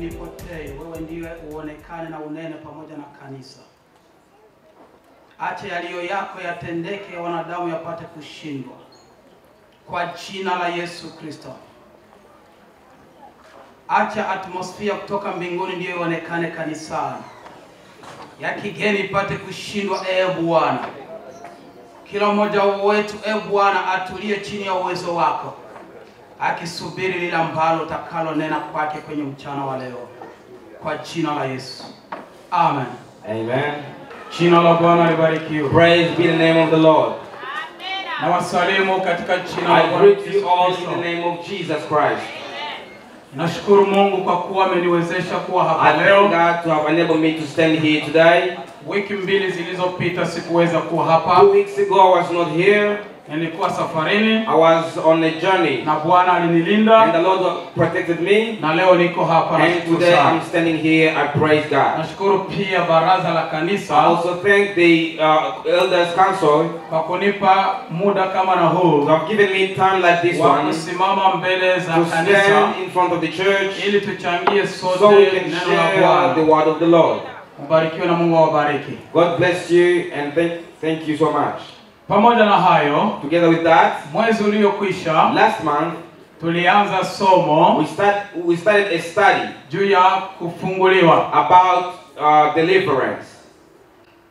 nipotee, wewe ndiye uonekane na unene pamoja na kanisa. Acha yaliyo yako yatendeke, wanadamu yapate kushindwa. Kwa jina la Yesu Kristo. Acha atmosphere kutoka mbinguni ndiyo ionekane kanisani. Ya kigeni ipate kushindwa, Bwana. Kila mmoja wetu, Bwana, atulie chini ya uwezo wako, akisubiri lile ambalo utakalo nena kwake kwenye mchana wa leo. Kwa jina la Yesu. Amen. Amen. Jina la Bwana libarikiwe. Praise be the name of the Lord. Na wasalimu katika jina la I Bwana greet you Yesu all Kristo. in the name of Jesus Christ. Nashukuru Mungu kwa kuwa ameniwezesha kuwa hapa I leo. thank God to have enabled me to stand here today. Wiki mbili zilizopita sikuweza kuwa hapa. 2 weeks ago I was not here. Nilikuwa safarini. I was on a journey. Na Bwana alinilinda. And the Lord protected me. Na leo niko hapa. And today I'm standing here. I praise God. Nashukuru pia baraza la kanisa. I also thank the Elders Council kwa kunipa muda kama na huu. They have given me time like this one. Kusimama mbele za to kanisa. Stand in front of the church. Ili tuchangie sote so we can neno la share Bwana. the word of the Lord. Mbarikiwe na Mungu awabariki. God bless you and thank you so much. Pamoja na hayo, together with that, mwezi uliokwisha, last month, tulianza somo, we started a study juu ya kufunguliwa, about deliverance.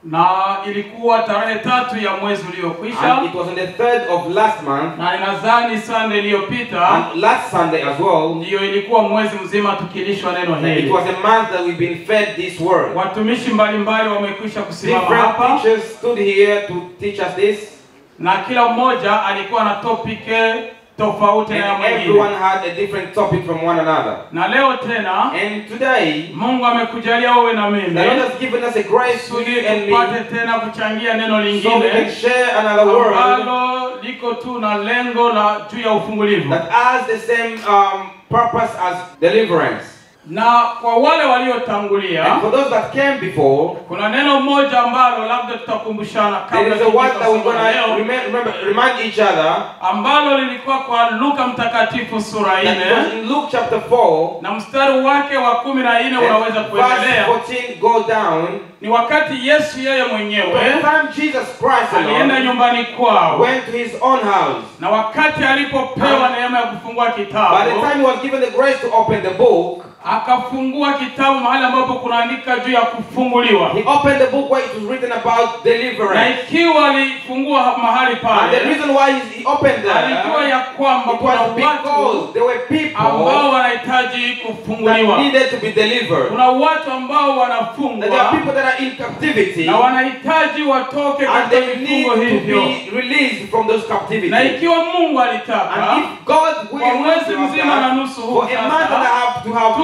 Na ilikuwa tarehe 3 ya mwezi uliokwisha. And it was on the 3rd of last month. Na ninadhani Sunday iliyopita, and last Sunday as well, ndio ilikuwa mwezi mzima tukilishwa neno hili. It was a month that we've been fed this word. Watumishi mbalimbali wamekwisha kusimama Different hapa. teachers stood here to teach us this. Na kila mmoja alikuwa na topic tofauti na mwingine. Everyone had a different topic from one another. Na leo tena, and today, Mungu amekujalia wewe na mimi. The Lord has given us a grace to you and me. Tupate tena kuchangia neno lingine. So we can share another word. Ambalo liko tu na lengo la juu ya ufungulivu. That has the same purpose as deliverance. Na kwa wale waliotangulia, and for those that came before, kuna neno moja ambalo labda tutakumbushana kabla there is a word that we're going to remind each other, ambalo lilikuwa kwa Luka mtakatifu sura 4, in Luke chapter 4, na mstari wake wa 14 unaweza kuendelea. Verse 14 go down. Ni wakati Yesu yeye mwenyewe alienda nyumbani kwao, went to his own house. Na wakati alipopewa neema ya kufungua kitabu, by the time he was given the grace to open the book, akafungua kitabu mahali ambapo kunaandika juu ya kufunguliwa. He opened the book where it was written about deliverance. Na ikiwa alifungua mahali pale, and the reason why he opened there, alijua ya kwamba kuna watu there were people ambao wanahitaji kufunguliwa. that needed to be delivered. Kuna watu ambao wanafungwa, there are people that are in captivity, na wanahitaji watoke katika vifungo hivyo, be released from those captivities. Na ikiwa Mungu alitaka, and if God will, mwezi mzima na nusu huu sasa,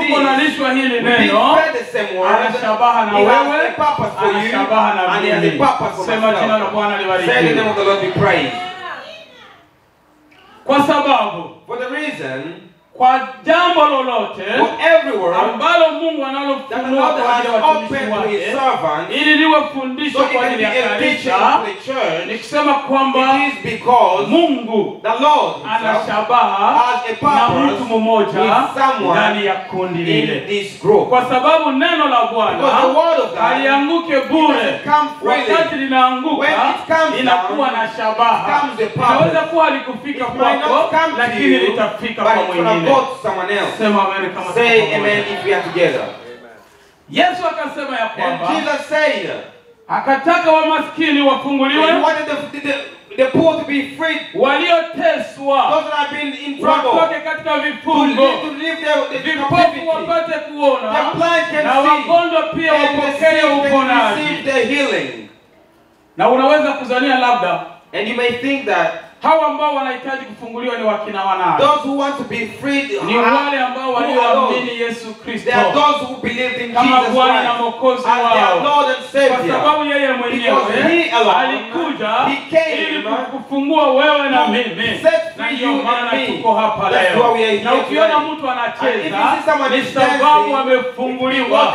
tuko nalishwa hili neno, ana shabaha na wewe, ana shabaha na mimi. Sema jina la Bwana libarikiwe. Kwa sababu, for the reason, kwa jambo lolote ambalo Mungu analofunua kwa ajili ya watumishi wake, ili liwe fundisho kwa ajili ya kanisa, ni kusema kwamba Mungu ana shabaha na mtu mmoja ndani ya kundi lile. Kwa sababu neno la Bwana halianguke bure. Wakati linaanguka, linakuwa na shabaha. Inaweza kuwa halikufika kwako, lakini litafika kwa mwingine. Someone else. Say amen if we are together. Yesu akasema ya kwamba, and Jesus said, akataka wamaskini wafunguliwe, he wanted the poor to be freed, walioteswa those that have been in trouble, watoke katika vifungo, vipofu wapate kuona, na wagonjwa pia wapokee uponaji. Na unaweza kuzania labda, and you may think that hawa ambao wanahitaji kufunguliwa ni wakina wanani? Those who want to be freed ni wale ambao walioamini Yesu Kristo. They are those who believed in kama Jesus Bwana na Mwokozi wao. Lord and Savior. Kwa sababu yeye mwenyewe alikuja ili kukufungua wewe na mimi. Na ndio maana tuko hapa leo. Na ukiona mtu anacheza, ni sababu amefunguliwa.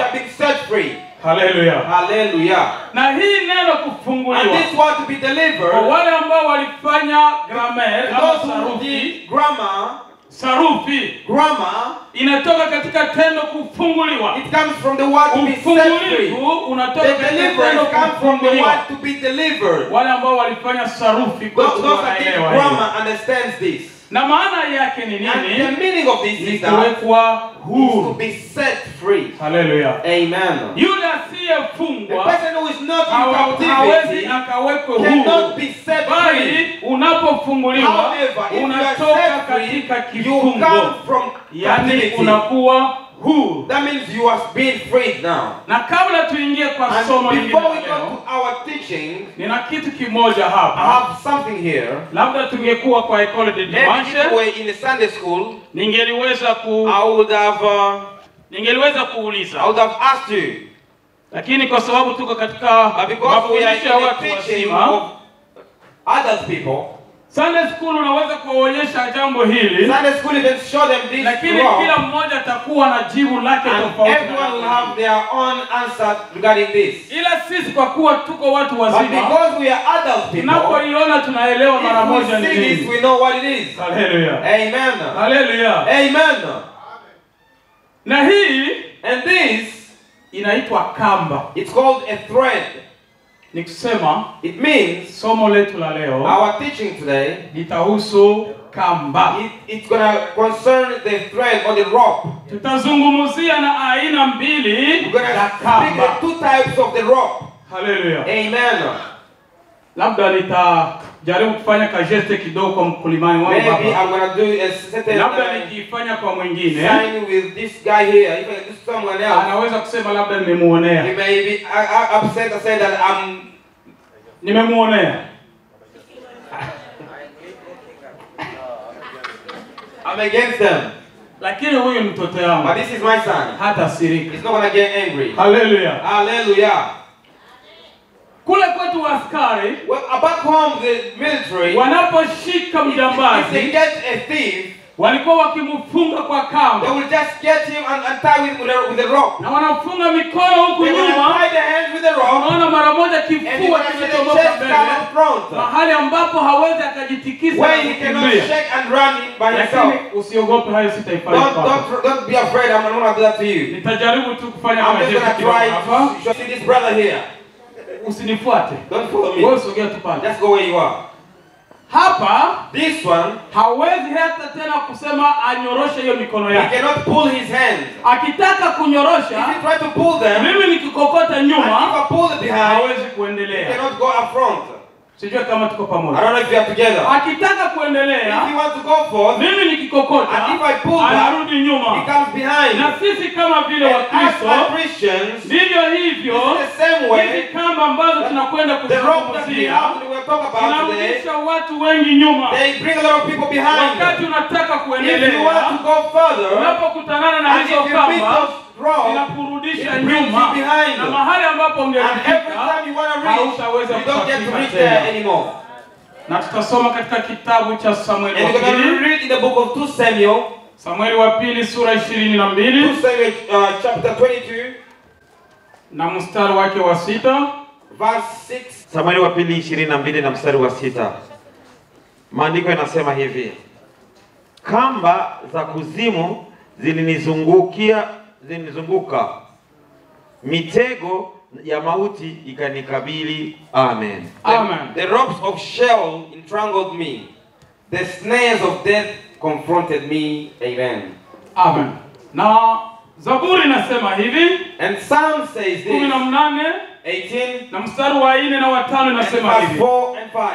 Hallelujah. Hallelujah. Na hii neno kufunguliwa, and this word to be delivered, wale ambao walifanya grammar au sarufi, grammar sarufi. Grammar inatoka katika tendo kufunguliwa. It comes from the word to be set free. Unatoka the deliverance comes from the word to be delivered. Wale ambao walifanya sarufi kwa wanaelewa. Grammar understands this. Na maana yake ni nini? And the meaning of this is to be set free. Hallelujah. Amen. Yule asiyefungwa, the person who is not in captivity cannot be set free. Unapofunguliwa unatoka katika kifungo. You come from captivity. Unakuwa huru. That means you are being freed now. Na kabla tuingie kwa somo lingine, before we go to our teaching, nina kitu kimoja hapa. I have something here. Labda tungekuwa kwa École de Dimanche, in the Sunday school, ningeliweza kuuliza. I would have asked you. Lakini kwa sababu tuko katika mafundisho ya watu wazima, adult people, Sunday school unaweza kuonyesha jambo hili. Sunday school can show them this. Lakini kila mmoja atakuwa na jibu lake tofauti. Everyone will have their own answer regarding this. Ila sisi kwa kuwa tuko watu wazima, but because we are adult people, tunapoiona tunaelewa mara moja ni nini. We know what it is. Hallelujah. Amen. Hallelujah. Amen. Na hii and this inaitwa kamba. It's called a thread. Nikisema it means somo letu la leo, our teaching today, litahusu kamba. It's gonna concern the thread or the rope. Tutazungumzia na aina mbili za kamba. Two types of the rope. Hallelujah. Amen. Labda nitajaribu kufanya kajeste kidogo kwa mkulimani wangu hapa. Maybe I'm gonna do a certain labda nikifanya kwa mwingine, sign with this guy here. If I do someone else, anaweza kusema labda nimemuonea. He may be upset and say that nimemuonea. I'm against them. Lakini huyu ni mtoto wangu. But this is my son. Hata sirika. He's not gonna get angry. Hallelujah. Hallelujah. Kule kwetu askari, back home the military, wanaposhika mjambazi, if they get a thief, walikuwa wakimfunga kwa kamba. They will just get him and tie him with a rope. Na wanafunga mikono huku nyuma. Tie the hands with a rope. Unaona mara moja kifua kimetoboka mbele. Mahali ambapo hawezi akajitikisa. Where he cannot shake and run by himself. Usiogope, hayo sitaifanya. Don't be afraid. I'm not going to do that to you. Nitajaribu tu kufanya kama jinsi hapa. See this brother here. Usinifuate. Don't follow me. Wewe sogea tu pale. Just go where you are. Hapa this one hawezi hata tena kusema anyoroshe hiyo mikono yake. He cannot pull his hands. Akitaka kunyorosha, if he try to pull them, mimi nikikokota nyuma, and if I pull it behind, hawezi kuendelea. He cannot go up front. Sijui kama tuko pamoja. I don't know if we are together. Akitaka kuendelea, if he wants to go forward, mimi nikikokota, and if I pull back, anarudi nyuma. He comes behind. Na sisi kama vile Wakristo, Christians, ndivyo hivyo, the same way, hizi kamba ambazo tunakwenda kuzungumzia, tunarudisha watu wengi nyuma. They bring a lot of people behind. Wakati unataka kuendelea, if you want to go further, unapokutana na hizo kamba, inakurudisha nyuma, na mahali ambapo ungefika, hautaweza kufika tena. Na tutasoma katika kitabu cha Samueli wa pili. Read in the book of 2 Samuel. Samueli wa pili sura 22. 2 Samuel chapter 22. Na mstari wake wa 6. Verse 6. Samueli wa pili 22 na mstari wa 6. Maandiko yanasema hivi: kamba za kuzimu zilinizunguka, mitego ya mauti ikanikabili. Amen. Amen. The ropes of Sheol entrangled me. The snares of death confronted me. Amen. Amen. Na Zaburi nasema hivi, and Psalm says this, 18 na mstari wa 4 na wa 5 nasema hivi: 4 and 5.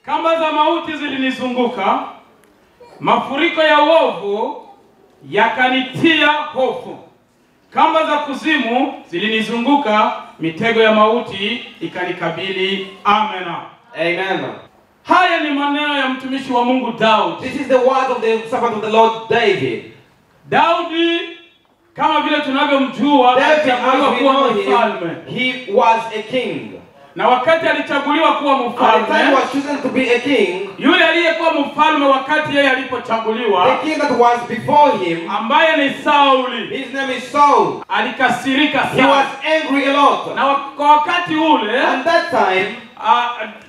Kamba za mauti zilinizunguka, mafuriko ya uovu yakanitia hofu. Kamba za kuzimu zilinizunguka, mitego ya mauti ikanikabili. Amen. Amen. Haya ni maneno ya mtumishi wa Mungu Daud. This is the word of the servant of the Lord David. Daudi kama vile tunavyomjua, he was a king. Na wakati alichaguliwa kuwa mfalme, he was chosen to be a king, yule aliyekuwa mfalme wakati yeye alipochaguliwa, the king that was before him, ambaye ni Sauli, his name is Saul, alikasirika sana. He was angry a lot. Na kwa wakati ule, and that time,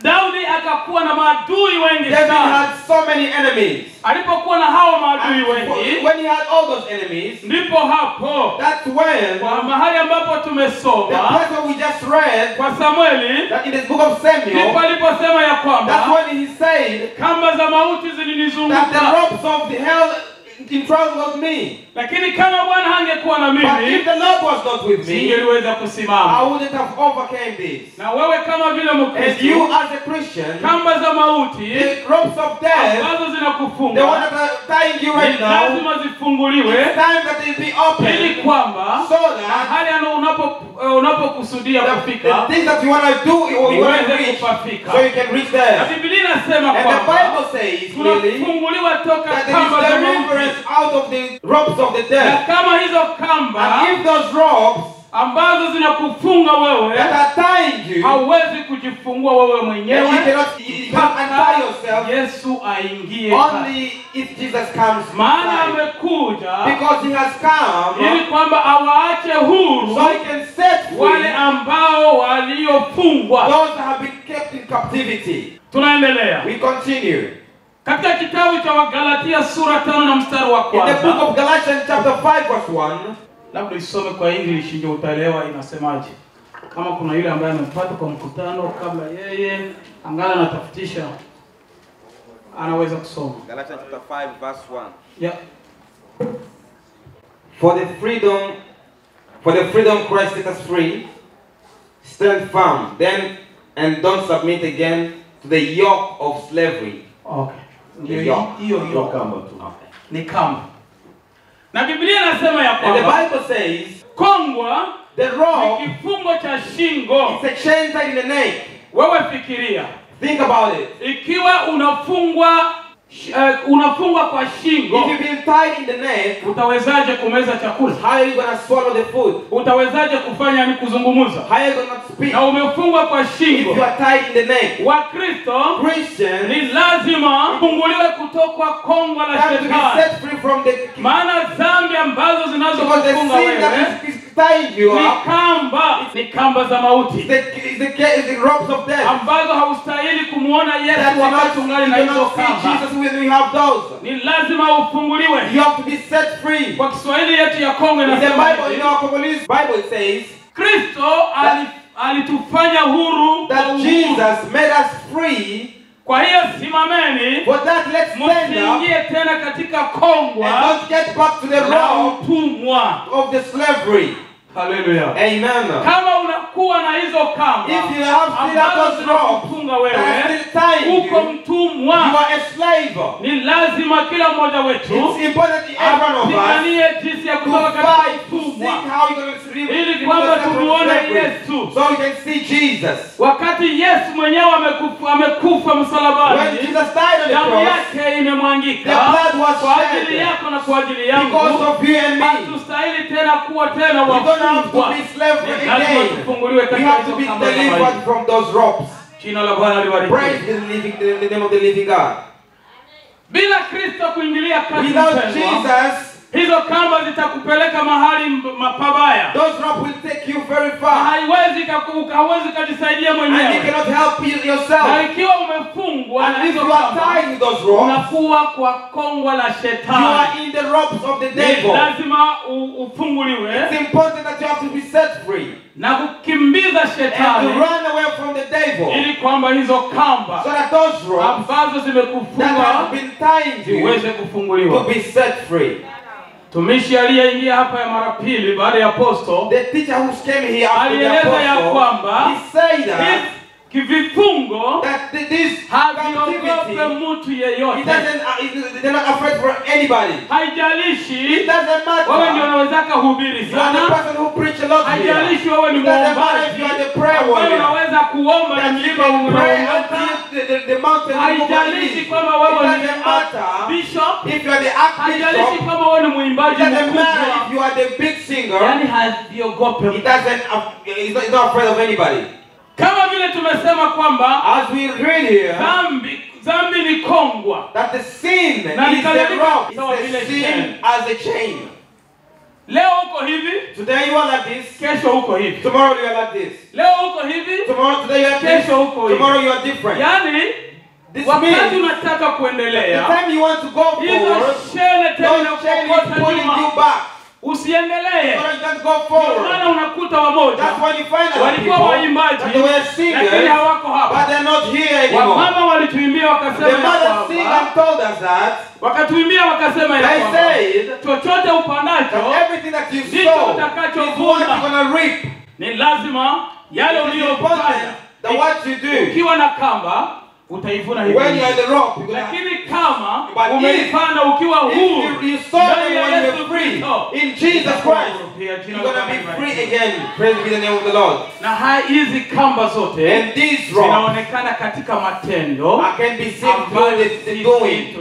Daudi akakuwa na maadui wengi David sana. had so many enemies. Alipokuwa na hao maadui And wengi, when he had all those enemies, ndipo hapo that's when kwa mahali ambapo the tumesoma place where we just read kwa Samueli, that in the book of ndipo Samuel, aliposema ya that's kwamba when he said kamba za mauti that the zilinizunguka, ropes of the hell entangled me. lakini kama Bwana hangekuwa na But if mimi, the Lord was not with me, singeliweza I kusimama. wouldn't have overcame this. Na wewe kama vile And you Mkristo, as a Christian, kamba za mauti the ropes of death, ambazo the one zinakufunga that are tying you right ni now, lazima zifunguliwe, it's time that they be ili open kwamba so that mahali unapokusudia the kufika things that you want to do or you want to uweze reach, kupafika. so you can reach Na there. Biblia inasema And the kwamba Bible says clearly tunafunguliwa toka that there kamba is za mauti, deliverance out of the ropes of the na death. kama hizo kamba And if those ropes ambazo zinakufunga wewe that are tying you, hauwezi kujifungua wewe mwenyewe, you cannot untie yourself Yesu aingie kati. only if Jesus comes Maana inside. amekuja Because he has come ili kwamba awaache huru so he can set wale free ambao waliofungwa. those that have been kept in captivity. Tunaendelea We continue. katika kitabu cha Wagalatia sura 5 na mstari wa In the book kwanza. of Galatians chapter 5 verse 1, Labda isome kwa English ndio utaelewa inasemaje. Kama kuna yule ambaye amepata kwa mkutano kabla yeye angala anatafutisha, anaweza kusoma. Galatians chapter 5 verse 1. Yeah. For the freedom Christ set us free, stand firm, then and don't submit again to the yoke of slavery. Okay. Ndio yoke. hiyo kamba tu. Ni kamba. Na Biblia inasema ya And the kwamba Bible says kongwa the rope ni kifungo cha shingo. is a chain tied in the neck. Wewe fikiria, Think about it. ikiwa unafungwa kwa shingo, If you've been tied in the neck, utawezaje kumeza chakula? how are you going to swallow the food? Utawezaje kufanya ni kuzungumza? How are you going to speak? Na umefungwa kwa If shingo. you are tied in the neck, Wakristo Christians ni lazima funguliwe kutoka kongwa la have to be shetani. set free from the Maana dhambi ambazo because the zinazokufunga sin wewe that is tying you up ni kamba za mauti is the ropes of death. ambazo haustahili kumuona That's Yesu wakati ungali you na hizo cannot see kamba. Jesus when we have those. Ni lazima ufunguliwe. You have to be set free. Kwa Kiswahili yetu ya Kongo In the inasema Bible, in hivi, our Congolese Bible, it says Kristo alitufanya huru kwa that uhuru. Jesus made us free. Kwa hiyo simameni, For that, let's stand up msiingie tena katika and kongwa don't get back to the la rope utumwa. of the slavery. Haleluya. Amen. Kama unakuwa na hizo kamba If you have still ambazo those ropes zinakufunga that wewe, are still tying uko you, mtumwa. you are a slave. Ni lazima kila mmoja wetu It's important that every one of us apiganie jinsi ya to kutoka katika fight, to seek utumwa, how you're going to ili remove kwamba yourself from tumuone slavery. Yesu. So we can see Jesus. Wakati Yesu mwenyewe amekufa When msalabani, Jesus died on the damu cross, yake imemwangika the blood was kwa ajili shed yako na kwa ajili yangu. because of you and me. Hatustahili tena kuwa tena We don't have to wafungwa. be slavery Lazima again. tufunguliwe We katika have to hizo be kamba za delivered maisha. from those ropes. Jina la Bwana libarikiwe. Praise the name of the living God. Bila Kristo kuingilia kati, Without mpendwa, Jesus, hizo kamba zitakupeleka mahali mapabaya. those ropes will take you very Na far. hauwezi kujisaidia And you mwenyewe. cannot help Na yourself. ikiwa umefungwa na And if hizo you are kamba, tied with those ropes, unakuwa kwa kongwa la you shetani. are in the ropes of the Ni devil. lazima ufunguliwe It's important that you have to be set free na kukimbiza and to shetani, run away from the devil, ili kwamba hizo kamba so that those ropes ambazo that zimekufunga have been tying you ziweze to kufunguliwa. be set free. Tumishi aliyeingia hapa ya mara pili baada ya aposto The teacher who came here after the alieleza ya apostle, kwamba he said that vifungo this haviogope captivity, mtu yeyote. they're not afraid for anybody. Haijalishi It doesn't wewe ndio matter. unaweza kuhubiri You are the sana, person who preach a lot here. haijalishi wewe ni It doesn't matter if mwombaji you are the prayer ambaye warrior. unaweza kuomba na That you mlima can pray unaondoka. until the mountain Haijalishi moves. kama It wewe ni doesn't matter bishop, if you are the haijalishi archbishop. kama wewe ni It mwimbaji doesn't matter if mkubwa, you are the big singer. yani haviogope. It doesn't. He's not afraid of anybody. Kama vile tumesema kwamba As we read here, dhambi ni kongwa. that the sin Na is the nikadhalika rope, sawa it's vile the sin chain. as a chain. Leo uko hivi, Today you are like this. kesho uko hivi. Tomorrow you are like this. Leo uko hivi, Tomorrow, today you are this. kesho uko hivi. Tomorrow you are different. Yani Wakati unataka kuendelea, the time you want to go forward, those chains pulling you back. Usiendelee. So you can't go forward. Maana unakuta wamoja That's when you find out walikuwa waimbaji, that they were singers, lakini hawako hapa. but they're not here anymore. Wamama walituimbia wakasema The mother sing and told us that. Wakatuimbia wakasema They said, chochote upandacho, everything that you sow is what you're going to reap. Ni lazima yale uliyofanya, that what you do. Ukiwa na kamba utaivuna hivi. When you're in the rock, lakini kama umeipanda ukiwa huru, you sow them when you're free in Jesus Christ, you're going to be free again. Praise be the name of the Lord. Na hizi kamba zote and these rocks zinaonekana katika matendo can be seen through the doing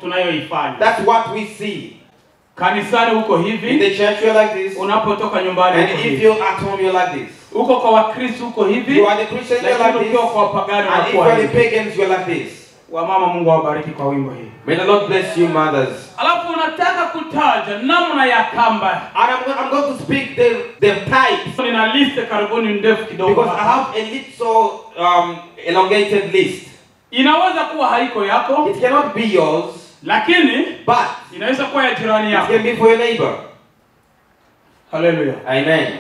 tunayoifanya. That's what we see. Kanisani uko hivi, in the church you're like this, unapotoka nyumbani and if you're at home you're like this. Uko kwa Wakristo uko hivi, you are the Christian you're like this, kwa wapagani and if you're the pagans you're like this. Wamama, Mungu awabariki kwa wimbo hii. May the Lord bless you, mothers. Alafu unataka kutaja namna ya kamba. And I'm going to speak the types. Nina list karibuni ndefu kidogo. Because I have a little elongated list. Inaweza kuwa haiko yako. It cannot be yours. Lakini but inaweza kuwa ya jirani yako. It can be for your neighbor. Hallelujah. Amen.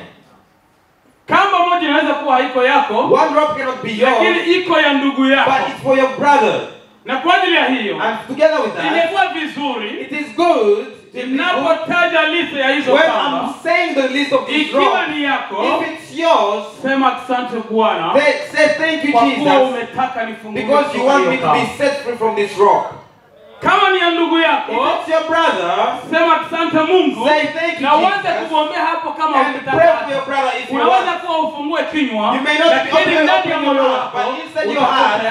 Kamba moja inaweza kuwa haiko yako. One rope cannot be yours. Lakini iko ya ndugu yako. But it's for your brother. Na kwa ajili ya hiyo, and together with that, ingekuwa vizuri, it is good ninapotaja list ya hizo when kamba, I'm saying the list of these ikiwa ropes, ni yako, if it's yours, sema asante Bwana, say thank you Jesus, because you want me to be set free from this rope. Kama ni ya ndugu yako, if it's your brother, sema asante Mungu, say thank you na uanze Jesus, kumwombea hapo kama ukitaka. Pray for your brother if you want. Unaweza kuwa ufungue kinywa, you may not be open your mouth, but inside your heart,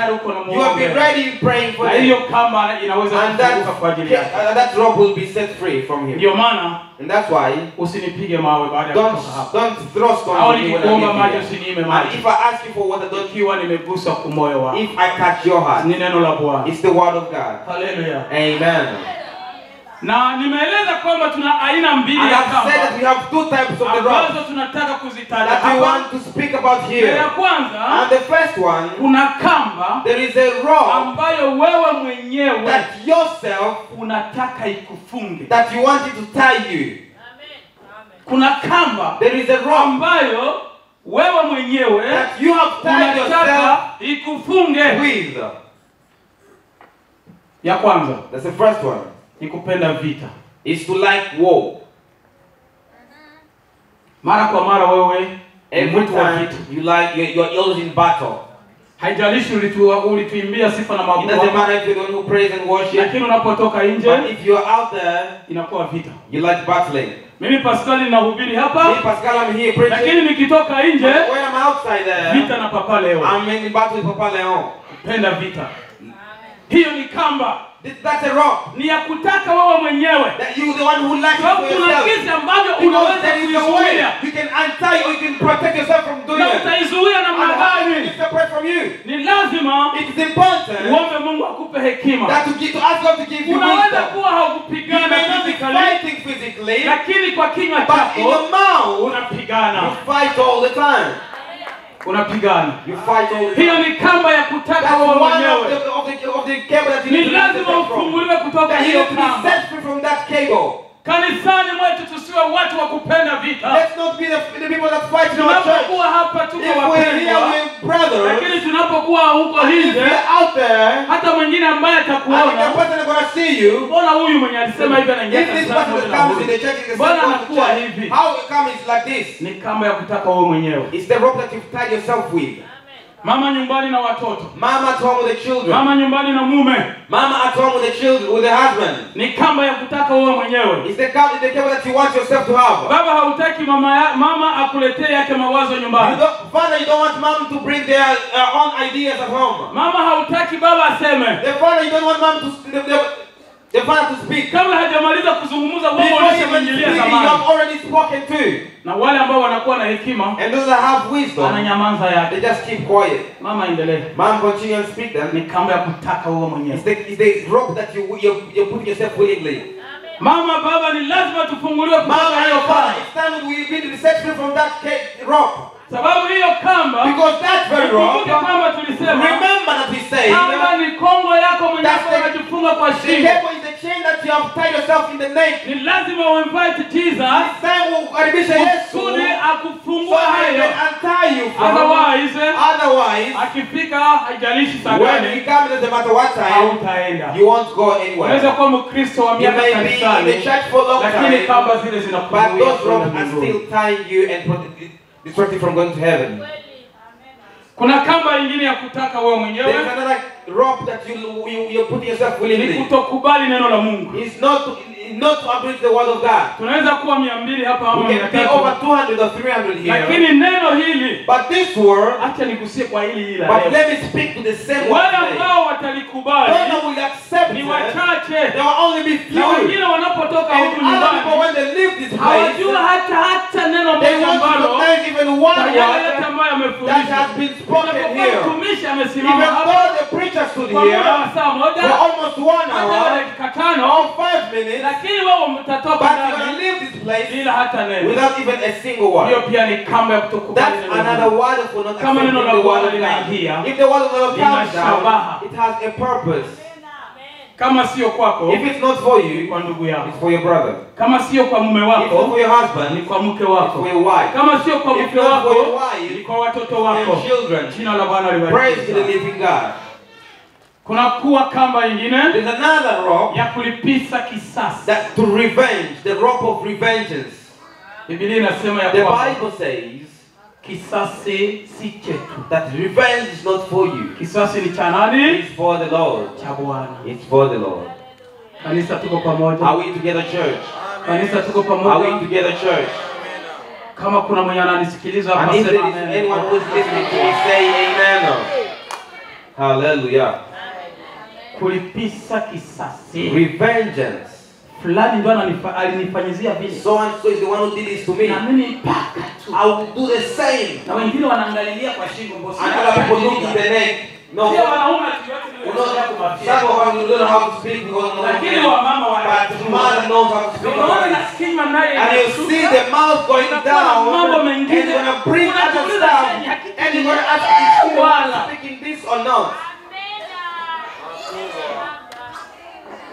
you will be ready praying for them. Na hiyo kamba inaweza kufunguka kwa ajili yako. That rope will be set free from him. Ndio maana, and that's why, usinipige mawe baada ya kutoka hapa. Don't throw stones at me when I leave maji usiniime maji. And if I ask you for water, don't kiwa nimegusa kwa moyo wako. If I touch your heart, ni neno la Bwana. It's the word of God. Hallelujah. Amen. Na nimeeleza kwamba tuna aina mbili ya kamba. I said that we have two types of the rope. Ambazo tunataka kuzitaja that we want to speak about here. Ya kwanza, and the first one, kuna kamba, there is a rope ambayo wewe mwenyewe that yourself unataka ikufunge. That you want it to tie you. Kuna kamba, there is a rope ambayo wewe mwenyewe that you have tied yourself ikufunge with. Ya kwanza, that's the first one. Ni kupenda vita. Is to like war. Mara kwa mara wewe every time you like you're always in battle. Haijalishi ulituimbia sifa na mabudu. It doesn't matter if you're the one who praise and worship. Lakini unapotoka nje, but if you're out there, inakuwa vita. You like battling. Mimi Pascal ninahubiri hapa. Me Pascal, I'm here preaching. Lakini nikitoka nje, when I'm outside there, vita na Papa Leo. I'm in battle with Papa Leon. Kupenda vita. Hiyo ni kamba. That's a rope. Ni ya kutaka wewe mwenyewe. That you the one who likes it for yourself. Kuna kitu ambacho unaweza kuizuia. You can untie or you can protect yourself from doing it. Na utaizuia namna gani? It's separate from you. Ni lazima it's important uombe Mungu akupe hekima. That to ask God to give you wisdom. Unaweza kuwa haukupigana physically, lakini kwa kinywa chako, but in your mouth, unapigana. You fight all the time. Unapigana. You fight all the time. Hiyo ni kamba ya kutaka wewe mwenyewe. Of the cable that you need to lazima ufunguliwe kutoka hiyo kamba. Set free from that cable. Kanisani mwetu tusiwe watu wa kupenda vita. Let's not be the people that fight in our church. Tunapokuwa hapa tuko wapendwa, lakini tunapokuwa huko nje, hata mwingine ambaye atakuona, mbona huyu mwenye alisema hivi anaingia kanisani? Mbona anakuwa hivi? How come it's like this? Ni kamba ya kutaka wewe mwenyewe. It's the rope that you've tied yourself with. Mama nyumbani na watoto. Mama at home with the children. Mama nyumbani na mume. Mama at home with the children, with the husband. Ni kamba ya kutaka wewe mwenyewe. It's the cable that you want yourself to have. Baba hautaki mama akuletee yake mawazo nyumbani. Father, you don't want mom to bring their own ideas at home. Mama hautaki baba aseme. The father, you don't want mom to the father to speak. Kabla hajamaliza kuzungumza wewe unashaingilia zamani. You have already spoken to. Na wale ambao wanakuwa na hekima, and those that have wisdom, ananyamaza yake. They just keep quiet. Mama endelee. Mom continue and speak then. Ni kamba ya kutaka wewe mwenyewe. It's the rope that you put yourself willingly. Mama, baba, ni lazima tufunguliwe kutoka hiyo kamba. It's time we need to be set free from that rope. Sababu hiyo kamba, because that very rope, kama tulisema, remember that we say, kamba ni kongo yako mwenyewe unajifunga kwa the shingo. cable is the chain that you have tied yourself in the neck. Ni lazima uinvite Jesus, This time ukaribisha Yesu, kusudi so akufungua he hayo. can untie you from. Otherwise, akifika haijalishi saa when gani, he comes, doesn't matter what time, hautaenda. you won't go anywhere. Unaweza kuwa Mkristo wa You miaka may be in the kanisani, church for a long lakini time, kamba zile but zinakuzuia those ropes kwenda are mbinguni. still tying you and distracting from going to heaven. Kuna kamba nyingine ya kutaka wewe mwenyewe, There's another rope that you're putting yourself ni willingly. kutokubali neno la Mungu. It's not to agree to the word of God. Tunaweza kuwa 200 hapa au We can be over 200 or 300 here. lakini neno hili, But this word, acha nigusie kwa hili ila but leo. let me speak to the same word Wale today. ambao watalikubali Those that will accept ni it, wachache, there will only be na few. wengine wanapotoka And huku other people, nyumbani when they leave this place, hawajua hata neno they moja want to ambalo recognize even one kwa yale yote word ambayo that yamefundishwa. has been spoken Inapokuwa here. mtumishi Even amesimama hapa though the preacher stood kwa muda here wa saa moja, for almost 1 hata hour dakika 5, or 5 minutes, lakini wewe mtatoka but you're ndani going to leave this place bila hata neno. without even a single Hiyo word. pia ni kamba ya kutokubali That's neno la another Mungu. word for not Kama neno accepting la the word Bwana of God. linaingia, If the word of God comes linashabaha. down, it has a purpose. Kama sio kwako, If it's not for ni you, kwa ndugu yako. it's for your brother. Kama sio kwa mume If it's not wako, for your husband, ni kwa mke it's wako. for your wife. Kama sio kwa If mke not for your wako, wife, ni kwa watoto wako. and children. Jina la Bwana Praise to the libarikiwe. living God. Kuna kuwa kamba nyingine There's another rope ya kulipisa kisasi. that to revenge, the rope of revengeance. Biblia inasema ya The kwamba Bible says kisasi si chetu. that revenge is not for you. Kisasi ni cha nani? It's for the Lord. Cha Bwana. It's for the Lord. Kanisa tuko pamoja. Are we together, church? Kanisa tuko Are we pamoja. together, church? Kama kuna mwenye ananisikiliza hapa And if there sema is amen. anyone who's listening to me, say amen. Hallelujah. Kulipisa kisasi. Revengeance. Fulani ndo alinifanyizia vile. So and so is the one who did this to me. Na mimi paka tu. I will do the same. Na wengine wanaangalilia kwa shingo mbosi. And other people look in the neck. No. Sio wanaume tu yote You know, some of us don't know how to speak because no lakini wa mama but mother knows how to speak. unaona nasikia naye. And you see the mouth going down, mambo and mengine. you're going to bring other stuff, and you're going to ask if you are speaking this or not.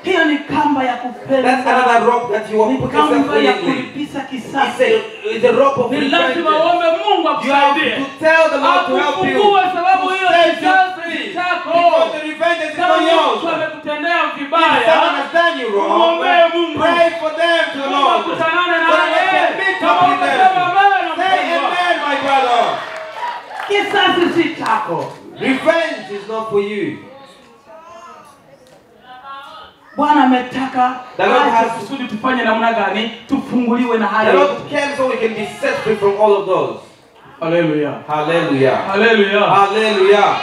Hiyo ni kamba ya kupenda. That's another rope that you are Ni putting yourself kamba ya willingly. kulipisa kisasi. It's a rope of Ni repentance. lazima uombe Mungu You have akusaidie. to tell the Lord to help you, Akufungue sababu to hiyo set you kisasi free, chako. because the revenge is Kama not yours. mtu amekutendea If vibaya, someone has done you wrong, Muombee Mungu. pray for them to the Mungu Lord. akutanane So that naye. they can meet Kama up with unasema them. amen, Say mpendwa. amen, my brother. Kisasi si chako. Revenge is not for you. Bwana ametaka The Lord aje has- kusudi tufanye namna gani? Tufunguliwe na The haya. Lord came so we can be set free from all of those. Haleluya. Hallelujah. Haleluya. Hallelujah.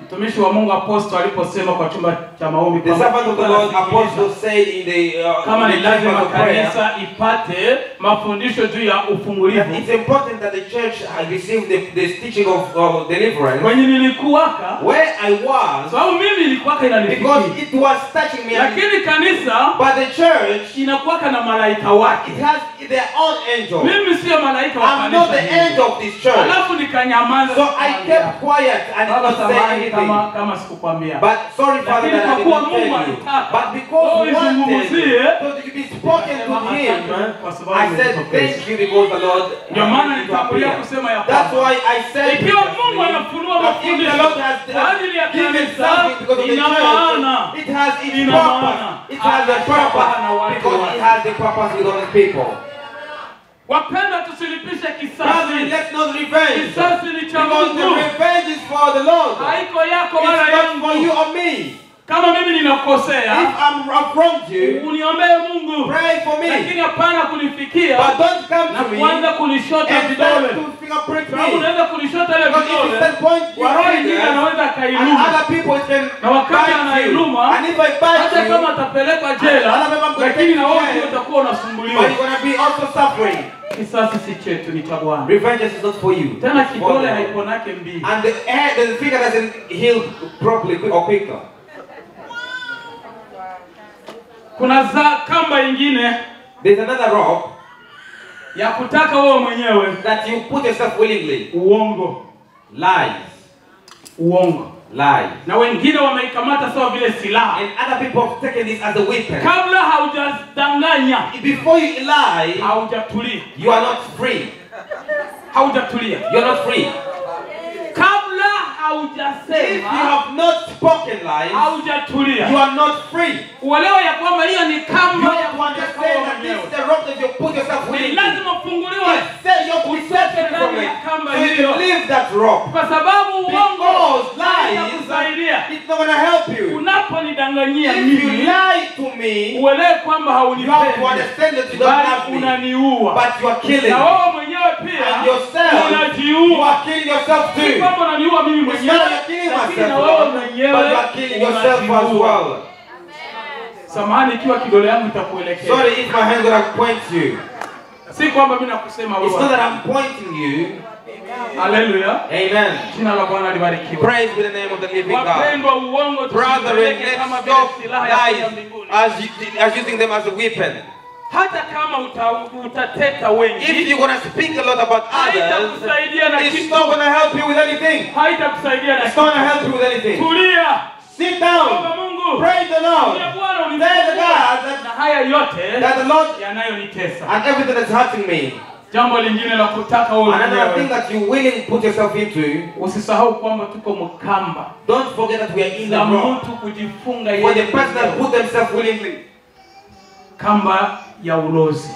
Mtumishi wa Mungu Apostle aliposema kwa chumba cha maombi The servant of the Lord, Apostle, said in the kama ni chamber lazima of prayer, kanisa ipate mafundisho juu ya that ufungulivu. it's important that the church has received the teaching of deliverance. Kwenye nilikuwaka, Where I was, sababu mimi ilikuwaka because inanifikia. it was touching me, Lakini kanisa but the church, inakuwaka na malaika wake. it has their own angel. Mimi sio malaika wa I'm not the kanisa. angel of this church. Alafu nikanyamaza. So I kept quiet and did Baba not say samahani anything. kama sikukwambia. But sorry, Father, Lakini that I kwa did kuwa not Mungu tell you. alitaka, But because wewe you wanted zungumzie, so to be spoken to him, kwa sababu I said umetokea. thank you because the Lord Ndio maana allowed you to nilitangulia appear. kusema ya That's kwamba why I said ikiwa previously Mungu anafunua that if the mafundisho Lord has kwa ajili ya given kanisa, something because of the ina maana. church, it has its Ina purpose. maana. It has a Anashabaha na purpose watu because wake. it has the purpose with other people. Wapenda tusilipishe Brethren, kisasi. let's not revenge. Kisasi ni cha Because the Mungu. revenge is for the Lord. Haiko yako It's wala not for you yangu. or me. Kama mimi If ninakosea, I've wronged you, uniombee Mungu. pray for me. Lakini hapana kunifikia But don't come na to me kuanza kunishota and vidole. start to fingerprint Sababu me. unaweza kunishota ile Because if you vidole. stand point Wa roho your ingine fingers, anaweza and akailuma. other people can Na wakati bite you. anailuma, And if I bite hata kama you, atapelekwa jela, lakini na wewe pia utakuwa but unasumbuliwa. you're going to be also suffering. Kisasi si chetu, ni cha Bwana. Revenge is not for you. Tena It's for kidole the Lord. haiponake mbii. And the finger doesn't heal properly or quicker. Kuna kamba ingine There's another rope ya kutaka wewe mwenyewe, that you put yourself willingly. Uongo. Lies. Uongo. Lies. Na wengine wameikamata sawa vile silaha. And other people have taken this as a weapon. Kabla haujadanganya, before you lie, haujatulia. You are not free. Haujatulia. You are not free. Kabla haujasema, if you have not spoken lies, haujatulia. You are not free. Uelewa ya kwamba hiyo ni kamba ya understand that this is the rope that you put yourself with. Lazima ufunguliwe. Say you are set from it. So you leave that rope. Kwa sababu uongo lies, it's not going to help you. Unaponidanganyia mimi, if you lie to me, uelewe kwamba haunipendi. You have to understand that you don't have me. Unaniua. But you are killing. Na wewe mwenyewe pia and yourself, unajiua. You are killing yourself too. Si kwamba unaniua mimi mwenyewe. It's not you're killing myself, but you are killing yourself as well. Samahani ikiwa kidole yangu itakuelekea. Sorry if my hand gonna point you. Si kwamba mimi nakusema wewe. It's not that I'm pointing you. Hallelujah. Amen. Jina la Bwana libarikiwe. Praise be the name of the living God. Wapendwa, uongo brethren, let's stop lies as using them as a weapon. Hata kama utateta wengi, if you're going to speak a lot about others, it's not going to help you with anything. It's not going to help you with anything. Sit down. Praise the Lord. Tell the God that the Lord and everything that's hurting me. Jambo lingine la kutaka wewe. Another thing that you willing put yourself into. Usisahau kwamba tuko mkamba. Don't forget that we are in the rope. Mtu kujifunga for the person that put themselves willingly. Kamba ya ulozi.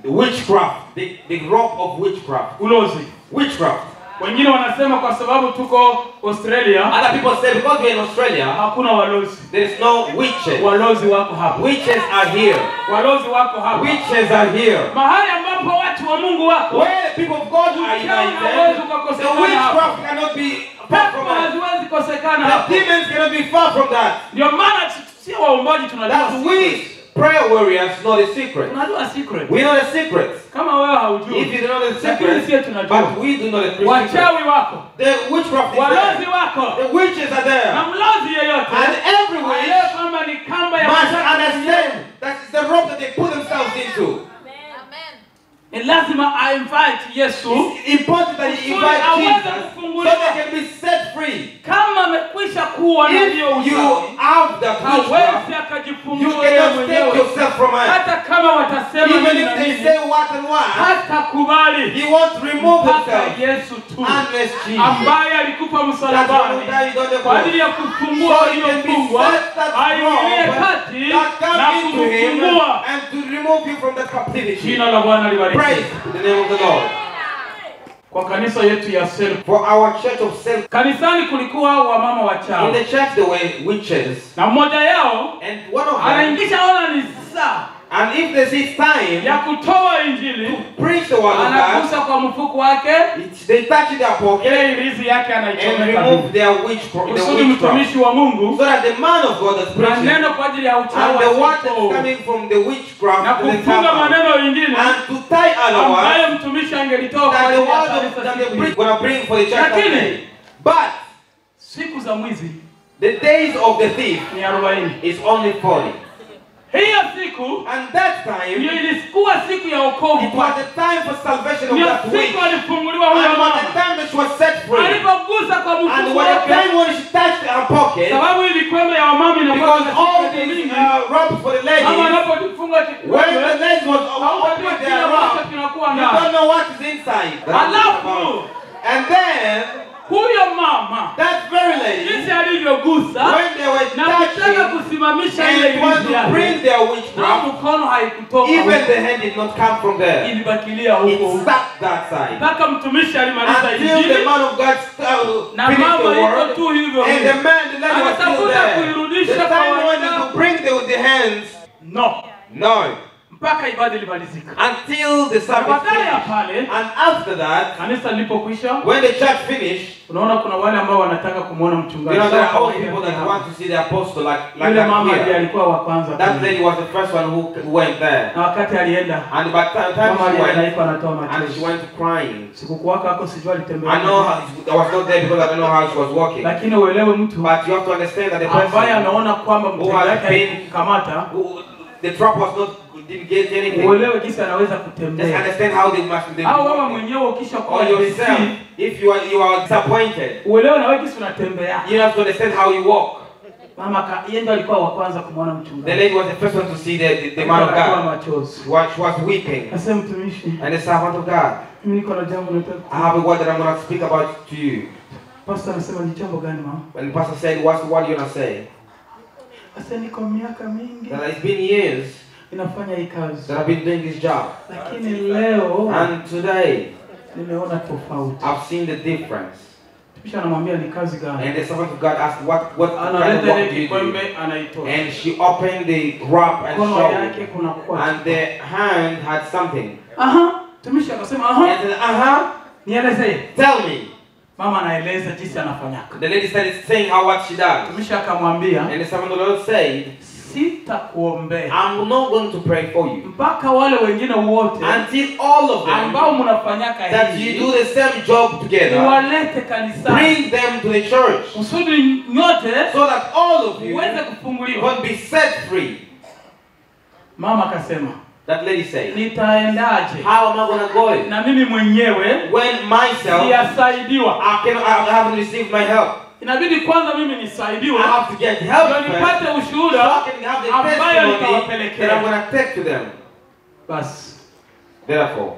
The witchcraft. The rope of witchcraft. Ulozi. Witchcraft. Wengine wanasema kwa sababu tuko Australia. Other people say because we're in Australia, hakuna walozi. There is no witches. Walozi wako hapa. Witches are here. Walozi wako hapa. Witches are here. Mahali ambapo watu wa Mungu wako. Where the people of God are united, the witchcraft cannot be far from that. The demons cannot be far from that. Ndio maana sio waombaji tunajua. That's we prayer warriors know the secret. Tunajua secret. We know the secret. Kama wewe haujui. If you don't know the secret, but we do know the secret. Wachawi wako. The witchcraft is walozi wako. The witches are there. Na mlozi yeyote. And every witch kwamba ni kamba ya must understand that it's the rope that they put themselves into. Ni lazima invite Yesu. It's important that you invite Jesus so they can be set free. Kama amekwisha kuwa na hiyo usafi, you have the witchcraft, you cannot take yourself from it. Hata kama watasema even if they say what and what, hata kubali, he wants to remove himself Yesu tu, unless Jesus, ambaye alikufa msalabani kwa ajili ya kufungua hiyo fungwa, aingilie kati na kufungua and to remove you from that captivity. Jina la Bwana libarikiwe. Praise the name of the Lord. Kwa kanisa yetu ya Self. For our church of Self. Kanisani kulikuwa wamama wachawi. In the church there were witches. Na mmoja yao and one of them anaingisha ona ni saa. And if there is time ya kutoa injili, to preach the word of God, anagusa kwa mfuko wake, they touch their pocket, ile irizi yake anaichomeka, and remove their witchcraft, mtumishi wa Mungu, so that the man of God is preaching, maneno kwa ajili ya uchawi, and the word that's coming from the witchcraft, na kufunga maneno mengine, and to tie other words, ambayo mtumishi angelitoa kwa ajili ya kanisa, that the preacher gonna bring for the church. Lakini, but siku za mwizi, the days of the thief ni 40 is only 40. Hiyo siku, and that time, ndio ilikuwa siku ya wokovu. It was the time for salvation of that witch. Siku alifunguliwa huyo mama. And the time that she was set free. Alipogusa kwa mfuko wake. And when the time when she touched her pocket. Sababu hii vikwembe ya wamama na because all these ropes for the ladies. Mama anapojifunga kikwembe. When the ladies was opening their rope, you don't know what is inside. Alafu. And then. Huyo mama, that very lady, jinsi alivyogusa, when they were touching, kusimamisha ile and want to bring their witchcraft, mkono haikutoka, even the hand did not come from there. Ilibakilia huko. It stuck that side. Mpaka mtumishi alimaliza injili. Until the man of God finished the word, tu hivyo. And the man, the lady was still there. The time when to bring the hands, no. Mpaka ibada ilimalizika. Until the service finished. And after that, kanisa lilipokwisha, when the church finished, unaona kuna wale ambao wanataka kumuona mchungaji. There are all people that want to see the apostle like yule mama ndiye alikuwa wa kwanza. That lady was the first one who went there. Na wakati alienda, and by the time she went, anatoa machozi. And she went crying. Sikukuwaka hapo, sijui alitembea. I know I was not there because I don't know how she was walking. Lakini uelewe mtu, but you have to understand that the person ambaye anaona kwamba mtego wake haikamata, the trap was not, didn't get anything. Uelewe jinsi anaweza kutembea. Just understand how they must be. Au wewe mwenyewe ukisha Or yourself, if you are disappointed. Uelewe na wewe jinsi unatembea. You have to understand how you walk. Mama yeye ndiye alikuwa wa kwanza kumuona mchungaji. The lady was the first one to see the man of God. She was weeping. Asema mtumishi. And the servant of God. Mimi niko na jambo nataka. I have a word that I'm going to speak about to you. Pastor anasema ni jambo gani mama? And the pastor said, what's the word you're going to say? Asema niko miaka mingi. That it's been years ninafanya hii kazi. that I've been doing this job. Lakini leo and today nimeona tofauti. I've seen the difference. Kisha anamwambia ni kazi gani? And the servant of God asked, what kind of work do you do? And she opened the wrap and showed. And the hand had something. Tumishi akasema and nieleze. Tell me. Mama anaeleza jinsi anafanyaka. The lady started saying what she does. Tumishi akamwambia, and the servant of the Lord said, sitakuombea. I'm not going to pray for you. Mpaka wale wengine wote until all of them ambao mnafanyaka hivi that you do the same job together, walete kanisani. Bring them to the church. Usudi nyote so that all of you uweze kufunguliwa. will be set free. Mama akasema, that lady said, nitaendaje? How am I going to go? Na mimi mwenyewe when myself siyasaidiwa. I haven't received my help. Inabidi kwanza mimi nisaidiwe. I have to get help first. Nipate ushuhuda so I can have the testimony that I'm going to take to them. Bas. Therefore,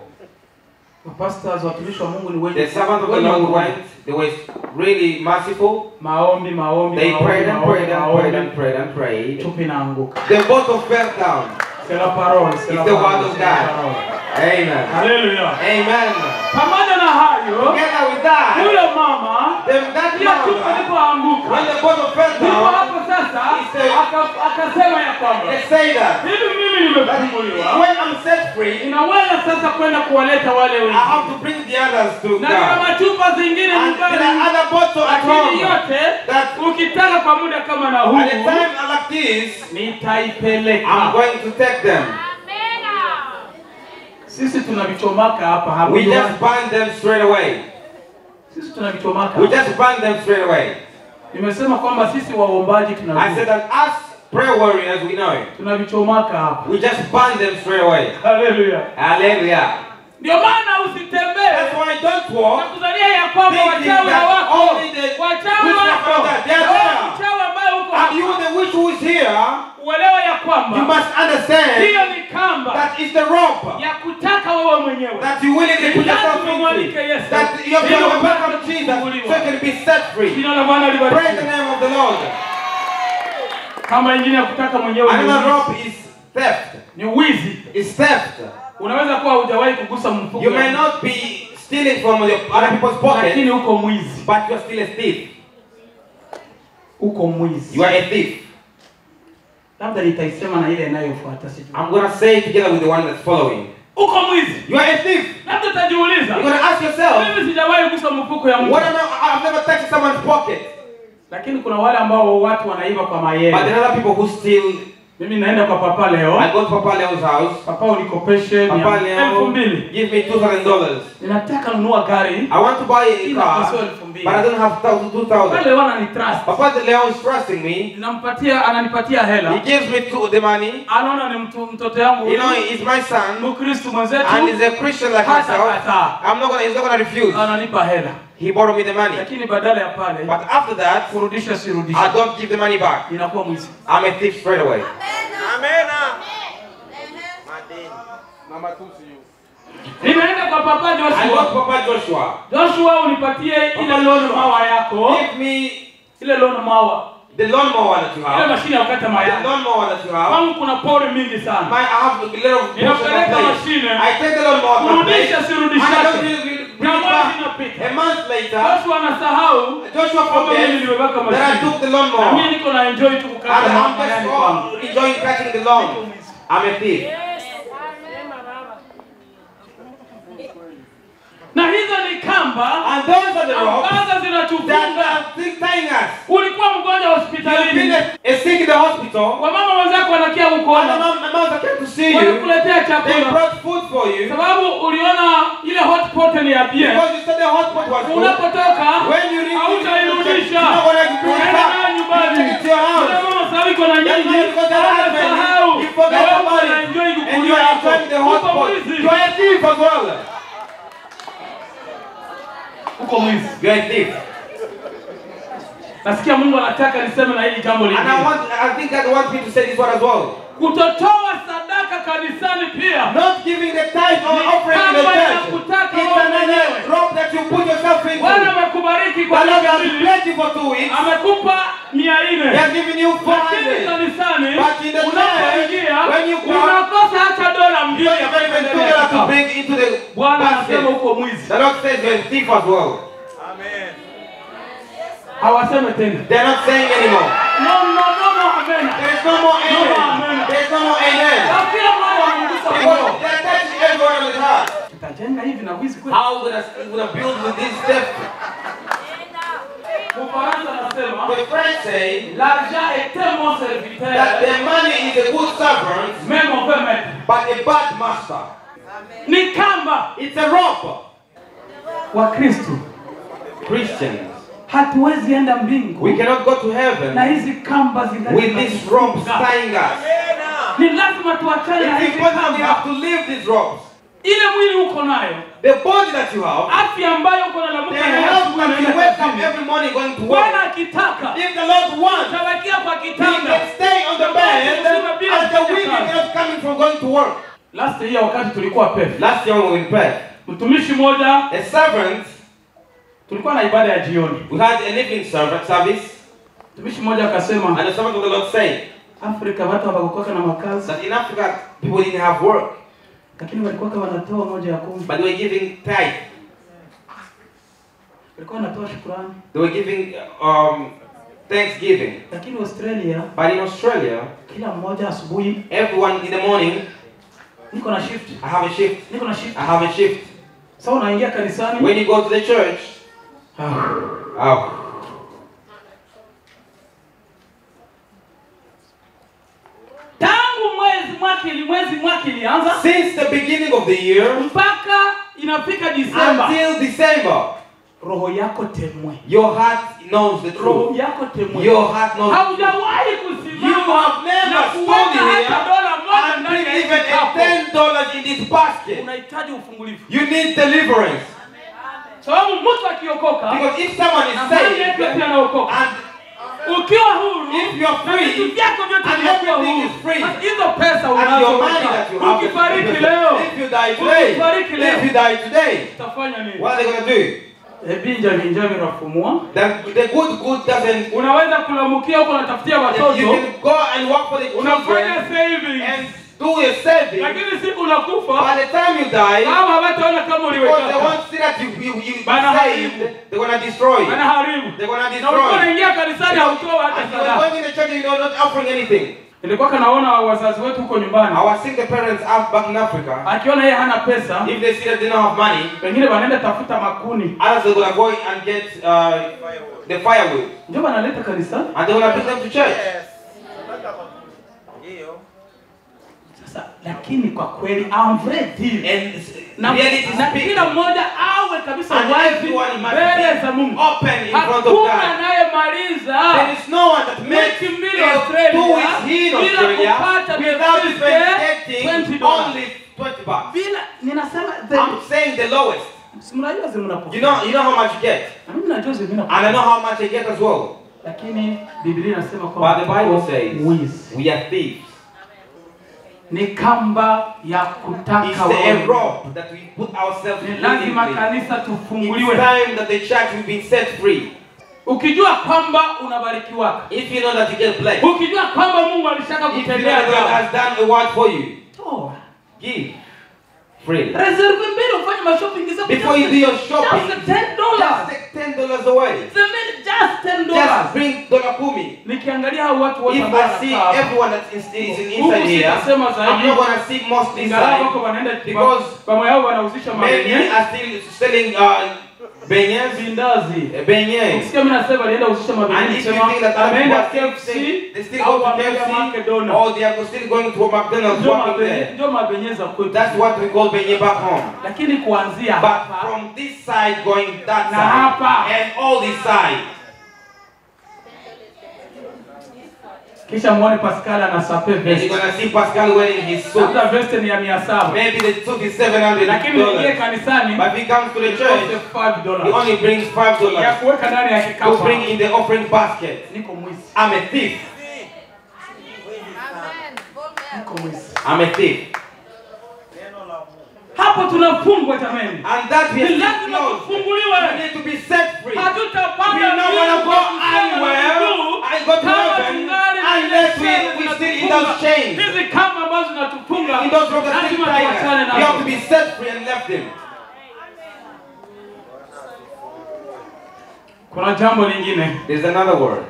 pastors watumishi wa Mungu ni wengi. The servant of the Lord went. They were really merciful. Maombi. They prayed and prayed and prayed and prayed and prayed. Chupi inaanguka. The bottle fell down. C'est la parole. It's the word of God. Amen. Hallelujah. Amen. Pamoja na hayo, together with that, yule mama, that mother, when the bottle fell down, hapo sasa akasema ya kwamba, they say that mimi nimefunguliwa. When I'm set free, ninaweza sasa kwenda kuwaleta wale wengine. I have to bring the others to God. Na kama chupa zingine nyumbani, other bottle at home, yote ukitaka kwa muda kama na huu, at the time like this, nitaipeleka. I'm going to take them. Sisi tunavichomaka hapa. We just burn them straight away. Sisi tunavichomaka. We just burn them straight away. Nimesema kwamba sisi waombaji tunajua. I said that us prayer warriors, we know it. Tunavichomaka hapa. We just burn them straight away. Hallelujah. Hallelujah. Ndio maana usitembee. That's why I don't walk. Nakudhania ya kwamba wachawi hawako. Wachawi wako. Wachawi ambao uko. And you the witch who is here, uelewa ya kwamba you must understand hiyo ni kamba that is the rope ya kutaka wewe mwenyewe. That you willingly put yourself into. That you have to welcome Jesus so you can be set free. Praise the name of the Lord. Kama ingine ya kutaka mwenyewe. Another rope is theft. Ni wizi. Is theft. Unaweza kuwa hujawahi kugusa mfuko. You may not be stealing from other people's pockets. Lakini uko mwizi. But you are still a thief. Uko mwizi. You are a thief. Labda nitaisema na ile inayofuata sijui. I'm going to say it together with the one that's following. Uko mwizi. You are a thief. Labda utajiuliza. You're going to ask yourself. Mimi sijawahi kugusa mfuko ya mtu. I've never touched someone's pocket. Lakini kuna wale ambao watu wanaiba kwa mayele. But there are other people who steal. Mimi naenda kwa Papa leo. I go to Papa Leo's house. Papa unikopeshe Papa Leo, give me $2,000. Ninataka nunua gari. I want to buy a car, but I don't have $2,000. Papa Leo ananitrust. Papa Leo is trusting me. Ananipatia hela. He gives me the money. Anaona ni mtoto yangu. You know, he's my son. Mkristo mwenzetu. And he's a Christian like myself. He's not going to refuse. Ananipa hela. He borrowed me the money. Lakini badala ya pale, but after that, kurudisha sirudisha. I don't give the money back. Ninakuwa mwizi. I'm a thief straight away. Amen. Ninaenda kwa Papa Joshua. I go to Papa Joshua. Joshua unipatie ile loan mawa yako. Give me ile loan mawa. The lawnmower that you have. Ile mashine ya kukata mayai. The lawnmower that you have. Kwangu kuna pori mingi sana. I have a little portion of mashine. I take the lawnmower. Kurudisha sirudisha. A month later, Joshua anasahau. Joshua forgets that I took the lawnmower. Mimi niko na enjoy tu kukata mayai kwangu. Enjoying cutting the lawn. I'm a thief. Na hizo ni kamba. And those are the ropes that are tying us. Ulikuwa mgonjwa hospitalini. You've been sick in the hospital. Wamama wenzako wanakia kukuona. And the moms came to see you. Wanakuletea chakula. They brought food for you. Sababu uliona ile hot pot ni ya bien. Because you said the hot pot was good. Unapotoka, when you reach hautairudisha. Unaenda nyumbani. Mama sababu kuna nyingi. Because anasahau. forget about it and you are enjoying the hot pot, you are a thief as well. You are a thief. Nasikia Mungu anataka niseme na hili jambo lingine. And I think God wants me to say this one as well. Kutotoa sadaka kanisani pia. Not giving the tithe or offering in the church. It's another rope that you put yourself into. Bwana amekubariki kwa God has blessed you for 2 weeks. Amekupa 400. He has given you 400. But in the church, when you go, unakosa hata dola 2 ya $2 to bring into the Bwana anasema uko mwizi. The Lord says you're a thief as well. Amen. Hawaseme tena. They're not saying anymore. No, amen. There is no more amen. There is no more amen. They're touching everyone on the heart. How would I build with this step? The French say that the money is a good servant, but a bad master. It's a rope. Christians, hatuwezi enda mbingu. We cannot go to heaven na hizi kamba with these ropes tying us. Ni lazima tuachane na hizi kamba. We have to leave these ropes. Ile mwili uko nayo, the body that you have, afya ambayo uko na lamuka na you wake up every morning going to work. Bwana akitaka, if the Lord wants, tabakia kwa kitanda, you can stay on the bed as the women not coming from going to work. Last year wakati tulikuwa PEF. Last year when we were in PEF, mtumishi mmoja, a servant, tulikuwa na ibada ya jioni. We had a living service. Mtumishi mmoja akasema, and the servant of the Lord said, Afrika watu hawakuwa na makazi. That in Africa people didn't have work. Lakini walikuwa wanatoa moja ya 10. But they were giving tithe. Walikuwa wanatoa shukrani. They were giving thanksgiving. Lakini Australia, but in Australia, kila mmoja asubuhi, everyone in the morning, niko na shift. I have a shift. Niko na shift. I have a shift. So unaingia kanisani. When you go to the church, since the beginning of the year, mpaka inafika December, until December, roho yako temwe. Your heart knows the truth. Roho yako temwe. Your heart knows. Haujawahi kusimama. You have never stood here and bring even $10 in this basket. Unahitaji ufungulivu. You need deliverance. Sababu mtu akiokoka, because if someone is saved and ukiwa huru, if you are free, and everything is free, hizo pesa and your money that you have, ukifariki leo, if you die today, utafanya nini? What are they going to do? The good doesn't. Unaweza kulamukia huko unatafutia watoto. You can go and work for the children. Unafanya savings. And do your saving. Lakini siku unakufa, by the time you die, kama hawataona kama uliweka, because they won't see that you saved, they're going to destroy you. They're going to destroy you. Na unaingia kanisani hautoa hata sadaka. And you're going in the church and you're not offering anything. Nilikuwa kanaona wazazi wetu huko nyumbani. I was seeing the parents out back in Africa. Akiona yeye hana pesa, if they see that they don't have money, wengine wanaenda tafuta makuni. Others they're going to go and get the firewood. Ndio wanaleta kanisani. And they're going to bring them to church. Sasa lakini kwa kweli I'm very deep. And kila mmoja awe kabisa wazi mbele za Mungu. Open in front of God. Hakuna anayemaliza. There is no one that makes 2 weeks here in Australia without getting only $20. I'm saying the lowest. You know how much you get. And I know how much I get as well. But the Bible says we are thieves. Ni kamba ya kutaka it's a rope that we put ourselves in. Lazima kanisa tufunguliwe. It's time that the church will be set free. Ukijua kwamba unabarikiwa. If you know that you get blessed. Ukijua kwamba Mungu alishaka kutendea. If you know God has done a word for you. Toa. Give. Free. Reserve mbele ufanye mashopping zako. Before you do your shopping. Just $10. Just take $10 away. Just $10. Just bring $10. Nikiangalia hao watu wote ambao I see everyone that is inside here. I'm not going to see most inside. Because many are still selling beignets, beignets. Ukisikia mimi nasema alienda uzisha mabeignets. And if you think that ameenda KFC, they still go to KFC, or they are still going to McDonald's working there. Ndio mabeignets za kwetu. That's what we call beignet back home. Lakini kuanzia but from this side going that side and all this side. Kisha muone Pascal anasape vest. And you're gonna see Pascal wearing his suit. Labda vest ni ya 700. Maybe the suit is $700. Lakini yeye kanisani, but if he comes to the church, $5. he only brings $5. Ya kuweka ndani ya kikapu. To bring in the offering basket. Niko mwizi. I'm a thief. Niko mwizi. I'm a thief. Hapo tunafungwa jamani. And that we lazima tufunguliwe. We need to be set free. Hatutapanda. We're not gonna go anywhere. I go to heaven unless we still in those chains. Hizi kama ambazo zinatufunga. In those ropes that still tie us. We have to be set free and left them. Kuna jambo lingine. There's another word.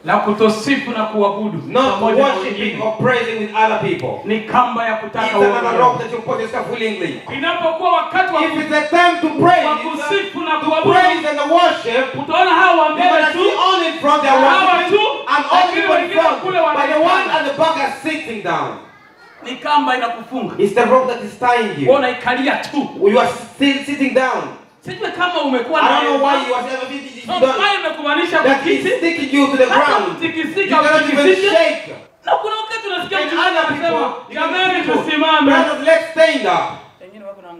La kutosifu na kuabudu. Not worshiping or praising with other people. Ni kamba ya kutaka it's another rope that you put yourself willingly. Inapokuwa wakati wa if it's a time to praise, kusifu na to kuabudu, praise and the worship, utaona hawa mbele tu all in front they are worshiping and all people in front, but the one at the back are sitting down. Ni kamba inakufunga. It's the rope that is tying you. Unaikalia tu. You are still sitting down. Sijui kama umekuwa na I don't know why you are ever thinking that is sticking you to the ground. You cannot even shake. Na kuna wakati unasikia and other people, jamani tusimame. Brothers, let's stand up.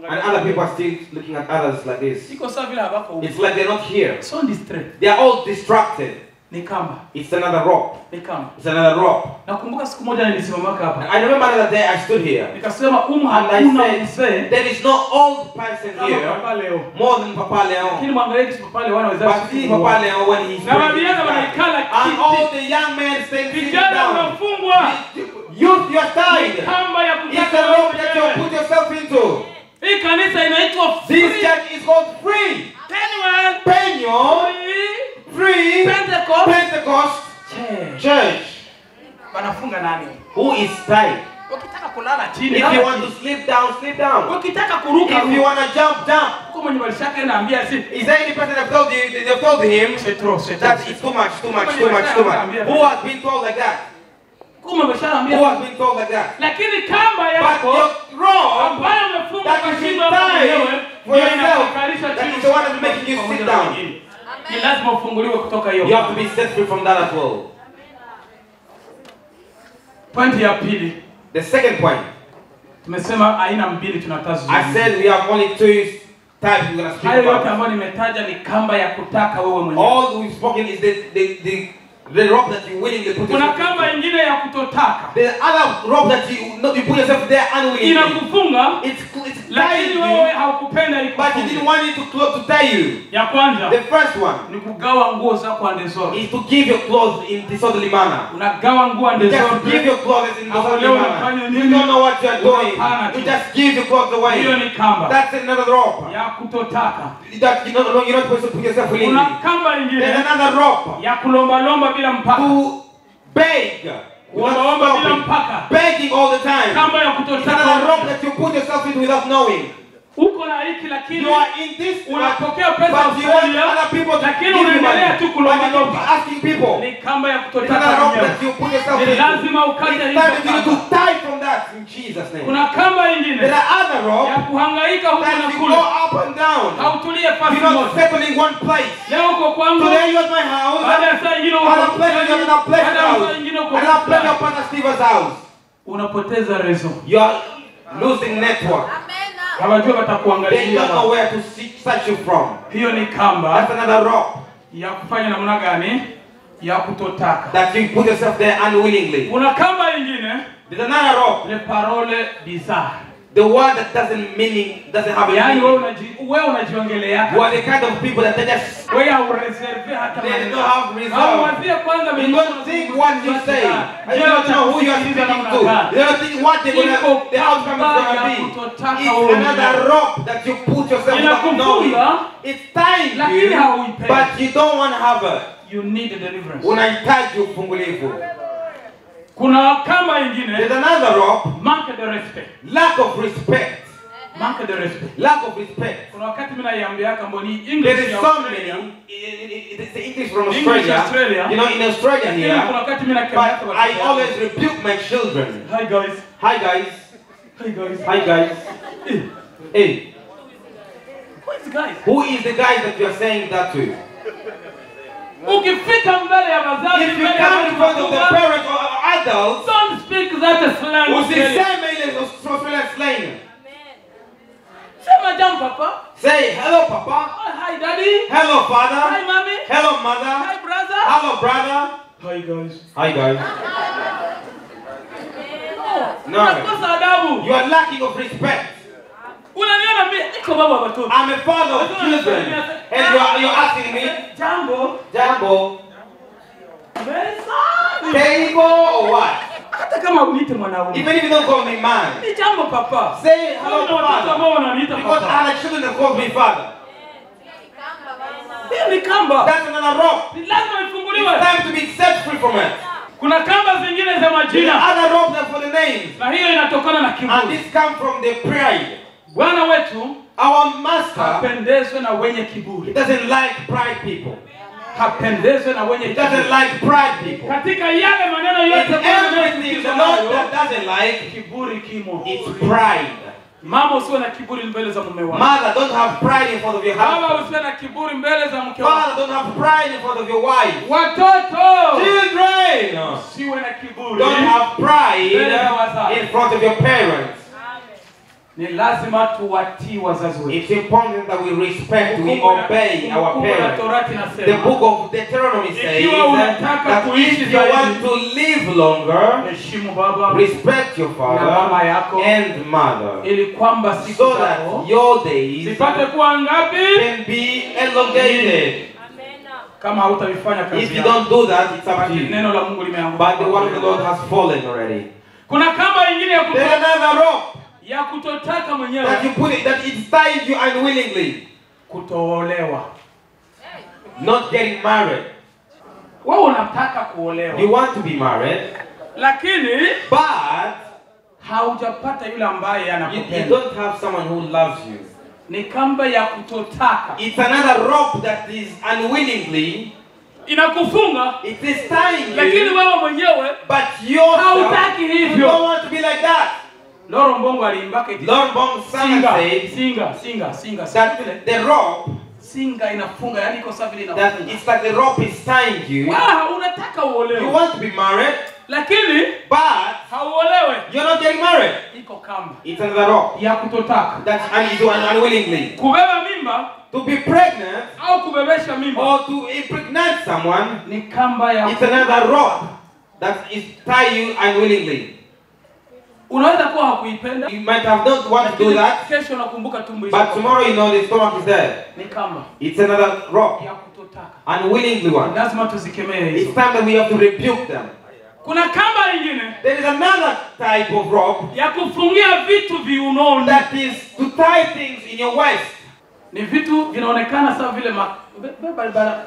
And other people are still looking at others like this. It's like they're not here. So distracted. They are all distracted. Ni kamba. It's another rope. Ni kamba. It's another rope. Nakumbuka siku moja nilisimamaka hapa. I remember the day I stood here. Nikasema hakuna mzee. There is no old person here. More than Papa Leon. Lakini mwangalie kisi Papa Leon anaweza. But see Papa Leon when he's na wabiana wanaikala kiti. And all the young men sitting down. Unafungwa. Youth, you are tied. Kamba ya kutaka. It's a rope that you put yourself into. Hii kanisa inaitwa free. This church is called free. Penyo. Free Pentecost Church. Wanafunga nani? Who is tied? Ukitaka kulala chini. If you want to sleep down, sleep down. Ukitaka kuruka. If you want to jump, jump. Kama mwenye walishaka inaambia si. Is there any person that told you? They told him that it's too much. Who has been told like that? Who has been told like that? Lakini kamba yako ambayo umefunga kwa shimo mwenyewe for yourself, that is the one that's making you sit down. Ni lazima ufunguliwe kutoka hiyo. You have to be set free from that as well. Point ya pili. The second point. Tumesema aina mbili tunatazungumza. I said we have only two types we're going to speak about. Hayo yote ambayo nimetaja ni kamba ya kutaka wewe mwenyewe. All we've spoken is the rope that you willingly put yourself. Kuna kamba nyingine ya kutotaka. The other rope that you put yourself there unwillingly. Inakufunga. It's lakini wewe haukupenda ikufunga. But you didn't want it to tie you. Ya kwanza. The first one. Ni kugawa nguo zako ande zote. Is to give your clothes in disorderly manner. Unagawa nguo ande zote. Just give your clothes in disorderly manner. You don't know what you are doing. You just give your clothes away. Hiyo ni kamba. That's another rope. Ya kutotaka. That you're not supposed to put yourself willingly. Kuna kamba nyingine. There's another rope. Ya kulomba bila mpaka. To beg. Begging all the time. It's another rope that you put yourself in without knowing. Uko na hiki lakini you are in this unapokea pesa but you want other people to lakini unaendelea tu kulomba asking people. Ni kamba ya kutotaka. It's another rope that you put yourself in. Lazima ukate hiyo. It's time to tie from that in Jesus name. Kuna kamba nyingine. There are other rope ya kuhangaika huko na kule. Go up and down. Hautulie fasi moja. You're not settled in one place. Leo uko kwangu. Today you're at my house. Baada ya saa nyingine uko on a place you're in a place house. And a place up at Steve's house. Unapoteza rezo. You are losing network. Hawajua watakuangalia. They don't know where to search you from. Hiyo ni kamba. That's another rope. Ya kufanya namna gani? Ya kutotaka. That you put yourself there unwillingly. Kuna kamba nyingine. There's another rope. Le parole bizarre. The word that doesn't have a meaning. Wewe unajiongelea. You are the kind of people that they just wewe haureserve hata they don't have reserve. You don't think what you say. You don't know who you are speaking to. You don't think what the outcome is going to be. It's another rope that you put yourself without knowing. It's tying you, but you don't want to have it. You need a deliverance. Unahitaji ufungulivu. Kuna kamba nyingine. There's another rope. Manque de respect. Lack of respect. Manque de respect. Lack of respect. Kuna wakati mimi naiambia kama ni English. There is so many. It's the English from Australia. You know, in Australia here. Kuna wakati mimi nakiambia but I always rebuke my children. Hi guys. Hi guys. Hi guys. Hi guys. Hey. Who is the guy? Who is the guy that you are saying that to? Ukifika mbele ya wazazi, if you come in front of the parents or adults, don't speak that slang. Usiseme ile Australian slang. Sema jambo papa. Say hello papa. Hi daddy. Hello father. Hi mommy. Hello mother. Hi brother. Hello brother. Hi guys. Hi guys. No. You are lacking of respect. Unaniona mimi niko baba watoto. I'm a father of children. And you're asking me jambo. Table or what? Hata kama uniite mwanaume. Even if you don't call me man. Ni jambo papa. Say hello father. Because I have children that call me father. Ni kamba. That's another rope. Lazima ifunguliwe. It's time to be set free from it. Kuna kamba zingine za majina. Other ropes are for the names. Na hiyo inatokana na kiburi. And this comes from the pride. Bwana wetu, our master, hapendezwe na wenye kiburi. He doesn't like pride people. Hapendezwe na wenye kiburi. He doesn't like pride people. Katika yale maneno yote everything the Lord that doesn't like kiburi kimo. It's pride. Mama usiwe na kiburi mbele za mume wako. Mother, don't have pride in front of your husband. Baba usiwe na kiburi mbele za mke wako. Father, don't have pride in front of your wife. Watoto, children, usiwe na kiburi. Don't have pride in front of your parents. Ni lazima tuwatii wazazi wetu. It's important that we respect, we obey our parents. The book of Deuteronomy says that if you want to live longer, respect your father and mother, so that your days can be elongated. If you don't do that, it's up to you. But the word of the Lord has fallen already. There's another rope ya kutotaka mwenyewe, that you put it, that it ties you unwillingly. Kutoolewa. Not getting married. Wewe unataka kuolewa. You want to be married. Lakini but haujapata yule ambaye anakupenda. You don't have someone who loves you. Ni kamba ya kutotaka. It's another rope that is unwillingly inakufunga. It is tying you. Lakini wewe mwenyewe but yourself, hautaki hivyo. You don't want to be like that. Lord Mbongo aliimbaka eti Lord Mbongo singa that the rope singa inafunga, yani iko sawa vile inafunga. That it's like the rope is tying you. Unataka uolewe. You want to be married, lakini but hauolewe. You're not getting married. Iko kamba. It's another rope ya kutotaka. That's unwillingly. Kubeba mimba, to be pregnant, au kubebesha mimba, or to impregnate someone, ni kamba ya it's another rope that is tie you unwillingly. Unaweza kuwa hakuipenda. You might have not want to do that. Kesho nakumbuka tumbo. But tomorrow you know the stomach is there. Ni kamba. It's another rope. Ya kutotaka. Unwillingly one. Lazima tuzikemee hizo. It's time that we have to rebuke them. Kuna kamba nyingine. There is another type of rope. Ya kufungia vitu viunoni. That is to tie things in your waist. Ni vitu vinaonekana sawa vile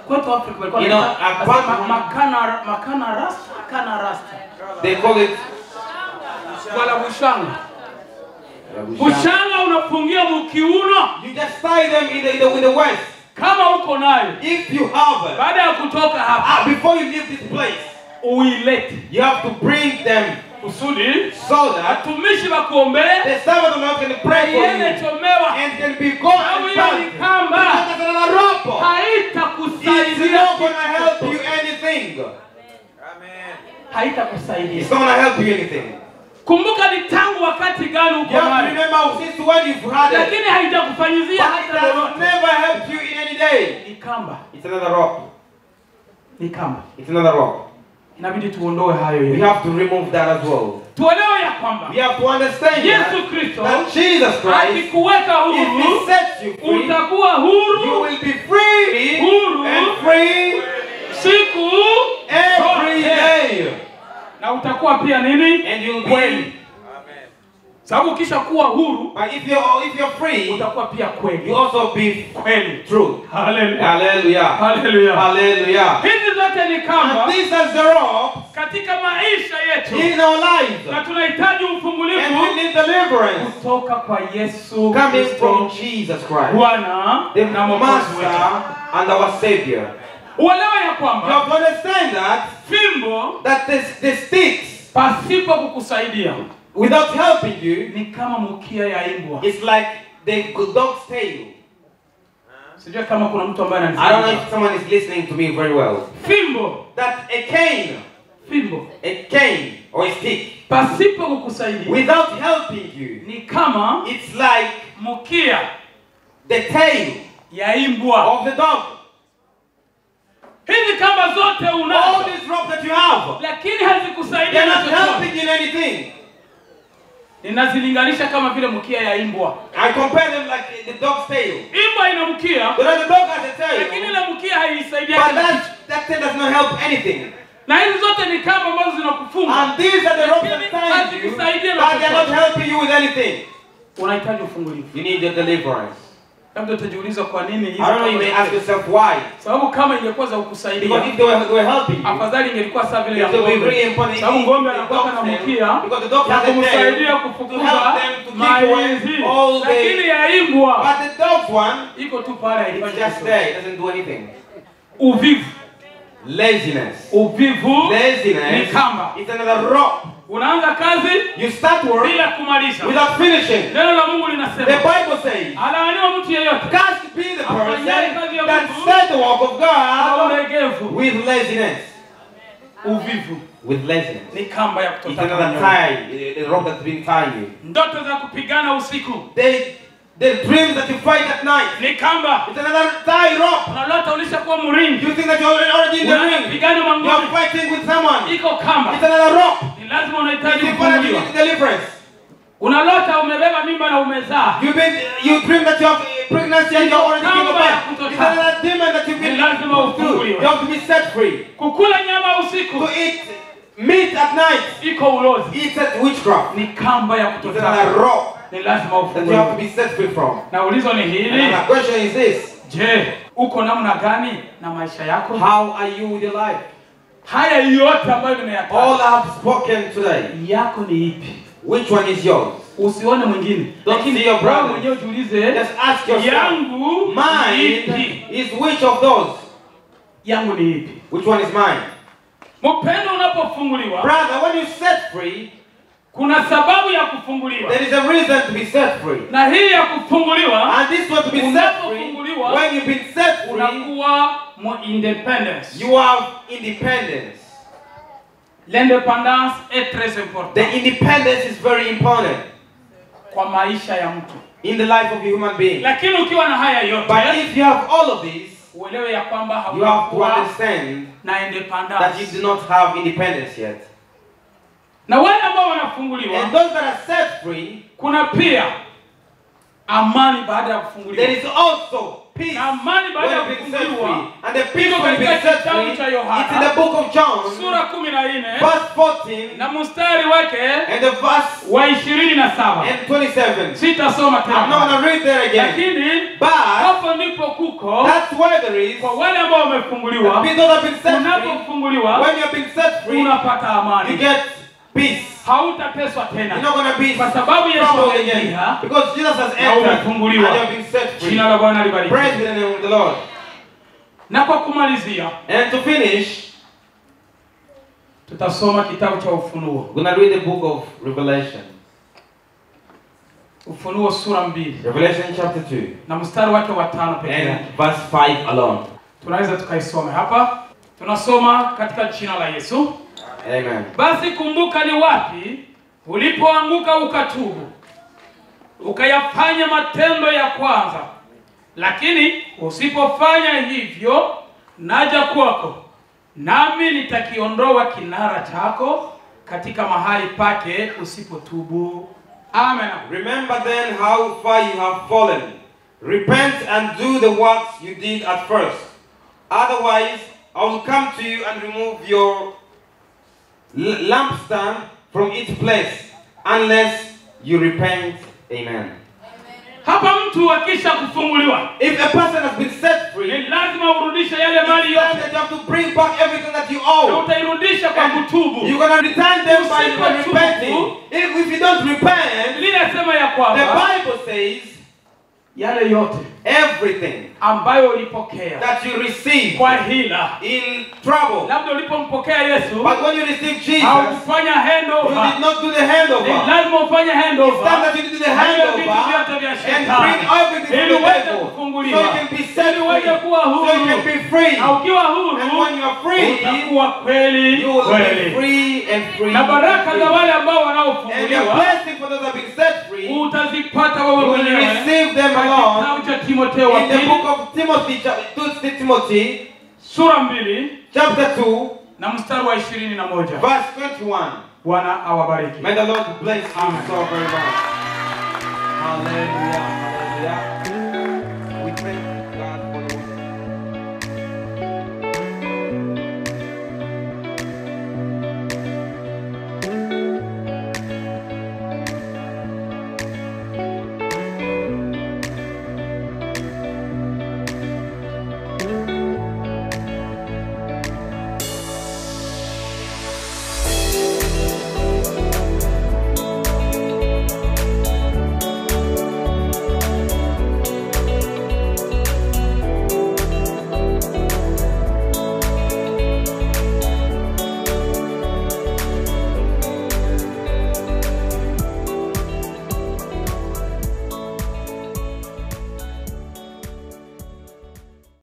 kwetu Afrika walikuwa makana rasta. They call it wala bushanga. Bushanga unafungia mkiuno. You just tie them in the waist. Kama uko nayo. If you have it. Baada ya kutoka hapa. Before you leave this place. Uilete. You have to bring them. Kusudi. So that. Watumishi wakuombee. The servant of God can pray for you. And can be gone. Kamba. It's not going to help you anything. Haitakusaidia. It's not going to help you anything. Kumbuka ni tangu wakati gani uko nayo. Remember since when you've had it. Lakini haitakufanyizia hata lolote. Never helped you in any day. Ni kamba. It's another rope. Ni kamba. It's another rope. Inabidi tuondoe hayo yote. We have to remove that as well. Tuelewe ya kwamba we have to understand Yesu Kristo that Jesus Christ akikuweka huru, if he sets you free, utakuwa huru, you will be free, huru and free siku every day. Na utakuwa pia nini? And you'll kweli. Amen. Sababu kisha kuwa huru, but if you're free, utakuwa pia kweli. You also be kweli. True. Hallelujah. Hallelujah. Hallelujah. Hallelujah. Hizi zote ni kamba. And these are the ropes katika maisha yetu. In our lives. Na tunahitaji ufungulivu. And we need deliverance. Kutoka kwa Yesu coming from Jesus Christ. Bwana na Master and our Savior. Uelewa ya kwamba you have to understand that fimbo that the sticks pasipo kukusaidia without helping you ni kama mkia ya imbwa. It's like the dog's tail. Sijui kama kuna mtu ambaye I don't know if someone is listening to me very well. Fimbo. That a cane. Fimbo. A cane or a stick. Pasipo kukusaidia. Without helping you. Ni kama it's like mkia. The tail ya imbwa. Of the dog. Hizi kamba zote unazo. All these ropes that you have. Lakini hazikusaidia. They're not helping in anything. Ninazilinganisha kama vile mkia ya imbwa. I compare them like the dog's tail. Imbwa ina mkia. The dog has a tail. Lakini ile mkia haisaidia. But that tail does not help anything. Na hizi zote ni kamba ambazo zinakufunga. And these are the ropes that tie you. But they are not helping you with anything. Unahitaji ufungulivu. You need the deliverance. Labda utajiuliza kwa nini hizi. I don't know, you may ask yourself why. Sababu kama ingekuwa za kukusaidia. Because if they were helping you. Afadhali ingelikuwa sawa vile ya ng'ombe. Sababu ng'ombe anakuwa na mkia. Na kumsaidia kufukuza mainzi. Lakini ya imbwa. But the dog's one. Iko tu pale. It's just there. It doesn't do anything. Uvivu. Laziness. Uvivu. Laziness. Ni kamba. It's another rope. Unaanza kazi, you start work bila kumaliza. Without finishing. Neno la Mungu linasema. The Bible says. Alaaniwa mtu yeyote. Cursed be the person that starts the work of God with laziness. Uvivu. With laziness. Ni kamba ya kutoka. It's another tie, the rope that's been tying you. Ndoto za kupigana usiku. The dreams that you fight at night. Ni kamba. It's another tie rope. Unalota ulishakuwa mringi. You think that you're already in the ring. You're fighting with someone. Iko kamba. It's another rope. Ni lazima unahitaji kufunguliwa. Deliverance. Unalota umebeba mimba na umezaa. You dream that you have pregnancy and you're already giving birth. It's another demon that you've been through. You have to be set free. Kukula nyama usiku. To eat meat at night. Iko ulozi. It's witchcraft. Ni kamba ya kutoka. It's another rope. Ni lazima ufunguliwe. That you have to be set free from. Na ulizo ni hili. And the question is this. Je, uko namna gani na maisha yako? How are you with your life? Haya yote ambayo nimeyataja. All I have spoken today. Yako ni ipi? Which one is yours? Usione mwingine. Don't see your brother. Mwenyewe jiulize. Just ask yourself. Yangu mine is which of those? Yangu ni ipi? Which one is mine? Mpendo unapofunguliwa. Brother, when you set free, kuna sababu ya kufunguliwa. There is a reason to be set free. Na hii ya kufunguliwa. And this one to be set free. When you've been set free, unakuwa independence. You have independence. L'indépendance est très importante. The independence is very important. Kwa maisha ya mtu. In the life of a human being. Lakini ukiwa na haya yote. But if you have all of these, uelewe ya kwamba you have to understand na independence. That you do not have independence yet. Na wale ambao wanafunguliwa. And those that are set free, kuna pia amani baada ya kufunguliwa. There is also peace. Na amani baada ya kufunguliwa. And the peace will be set free. It's in the book of John. Sura 14. Verse 14. Na mstari wake. And the verse wa 27. And 27. Sitasoma tena. I'm not going to read there again. Lakini but hapo ndipo kuko. That's where there is. Kwa wale ambao wamefunguliwa. The people that have been set free. Unapofunguliwa. When you have been set free. Unapata amani. You get peace. Hautateswa tena. You're not going to be kwa sababu Yesu ameingia. Because Jesus has entered. And you have been set free. Jina la Bwana libarikiwe. Praise the name of the Lord. Na kwa kumalizia. And to finish, tutasoma kitabu cha Ufunuo. We're going to read the book of Revelation. Ufunuo sura 2. Revelation chapter 2. Na mstari wake wa 5 pekee. And verse 5 alone. Tunaweza tukaisome hapa. Tunasoma katika jina la Yesu. Amen. Basi kumbuka ni wapi ulipoanguka ukatubu. Ukayafanya matendo ya kwanza. Lakini usipofanya hivyo, naja kwako. Nami nitakiondoa kinara chako katika mahali pake usipotubu. Amen. Remember then how far you have fallen. Repent and do the works you did at first. Otherwise, I will come to you and remove your lampstand from its place, unless you repent. Amen. Hapa mtu akisha kufunguliwa. If a person has been set free, ni lazima urudishe yale mali yote. You have to bring back everything that you owe. Na utairudisha kwa kutubu. You're going to return them by repenting. If you don't repent, linasema ya kwamba the Bible says yale yote everything ambayo ulipokea that you receive kwa hila in trouble. labda ulipompokea Yesu But when you receive Jesus, haukufanya handover. you did not do the handover. Ni lazima ufanye handover. It's time that you do the handover and bring everything to the table so you can be set free, so you can be free. Na ukiwa huru, And when you are free, utakuwa kweli you will kweli. be free and free. Na baraka za wale ambao And the wanaofunguliwa blessing for those that have been set free, you utazipata wewe will mwenyewe. receive them alone. Kitabu cha Timotheo wa In the pili book of Timothy, 2 Timothy, sura 2 chapter 2, na mstari wa 21. verse 21. Bwana awabariki. May the Lord bless you Amen. so very much. Hallelujah. Hallelujah.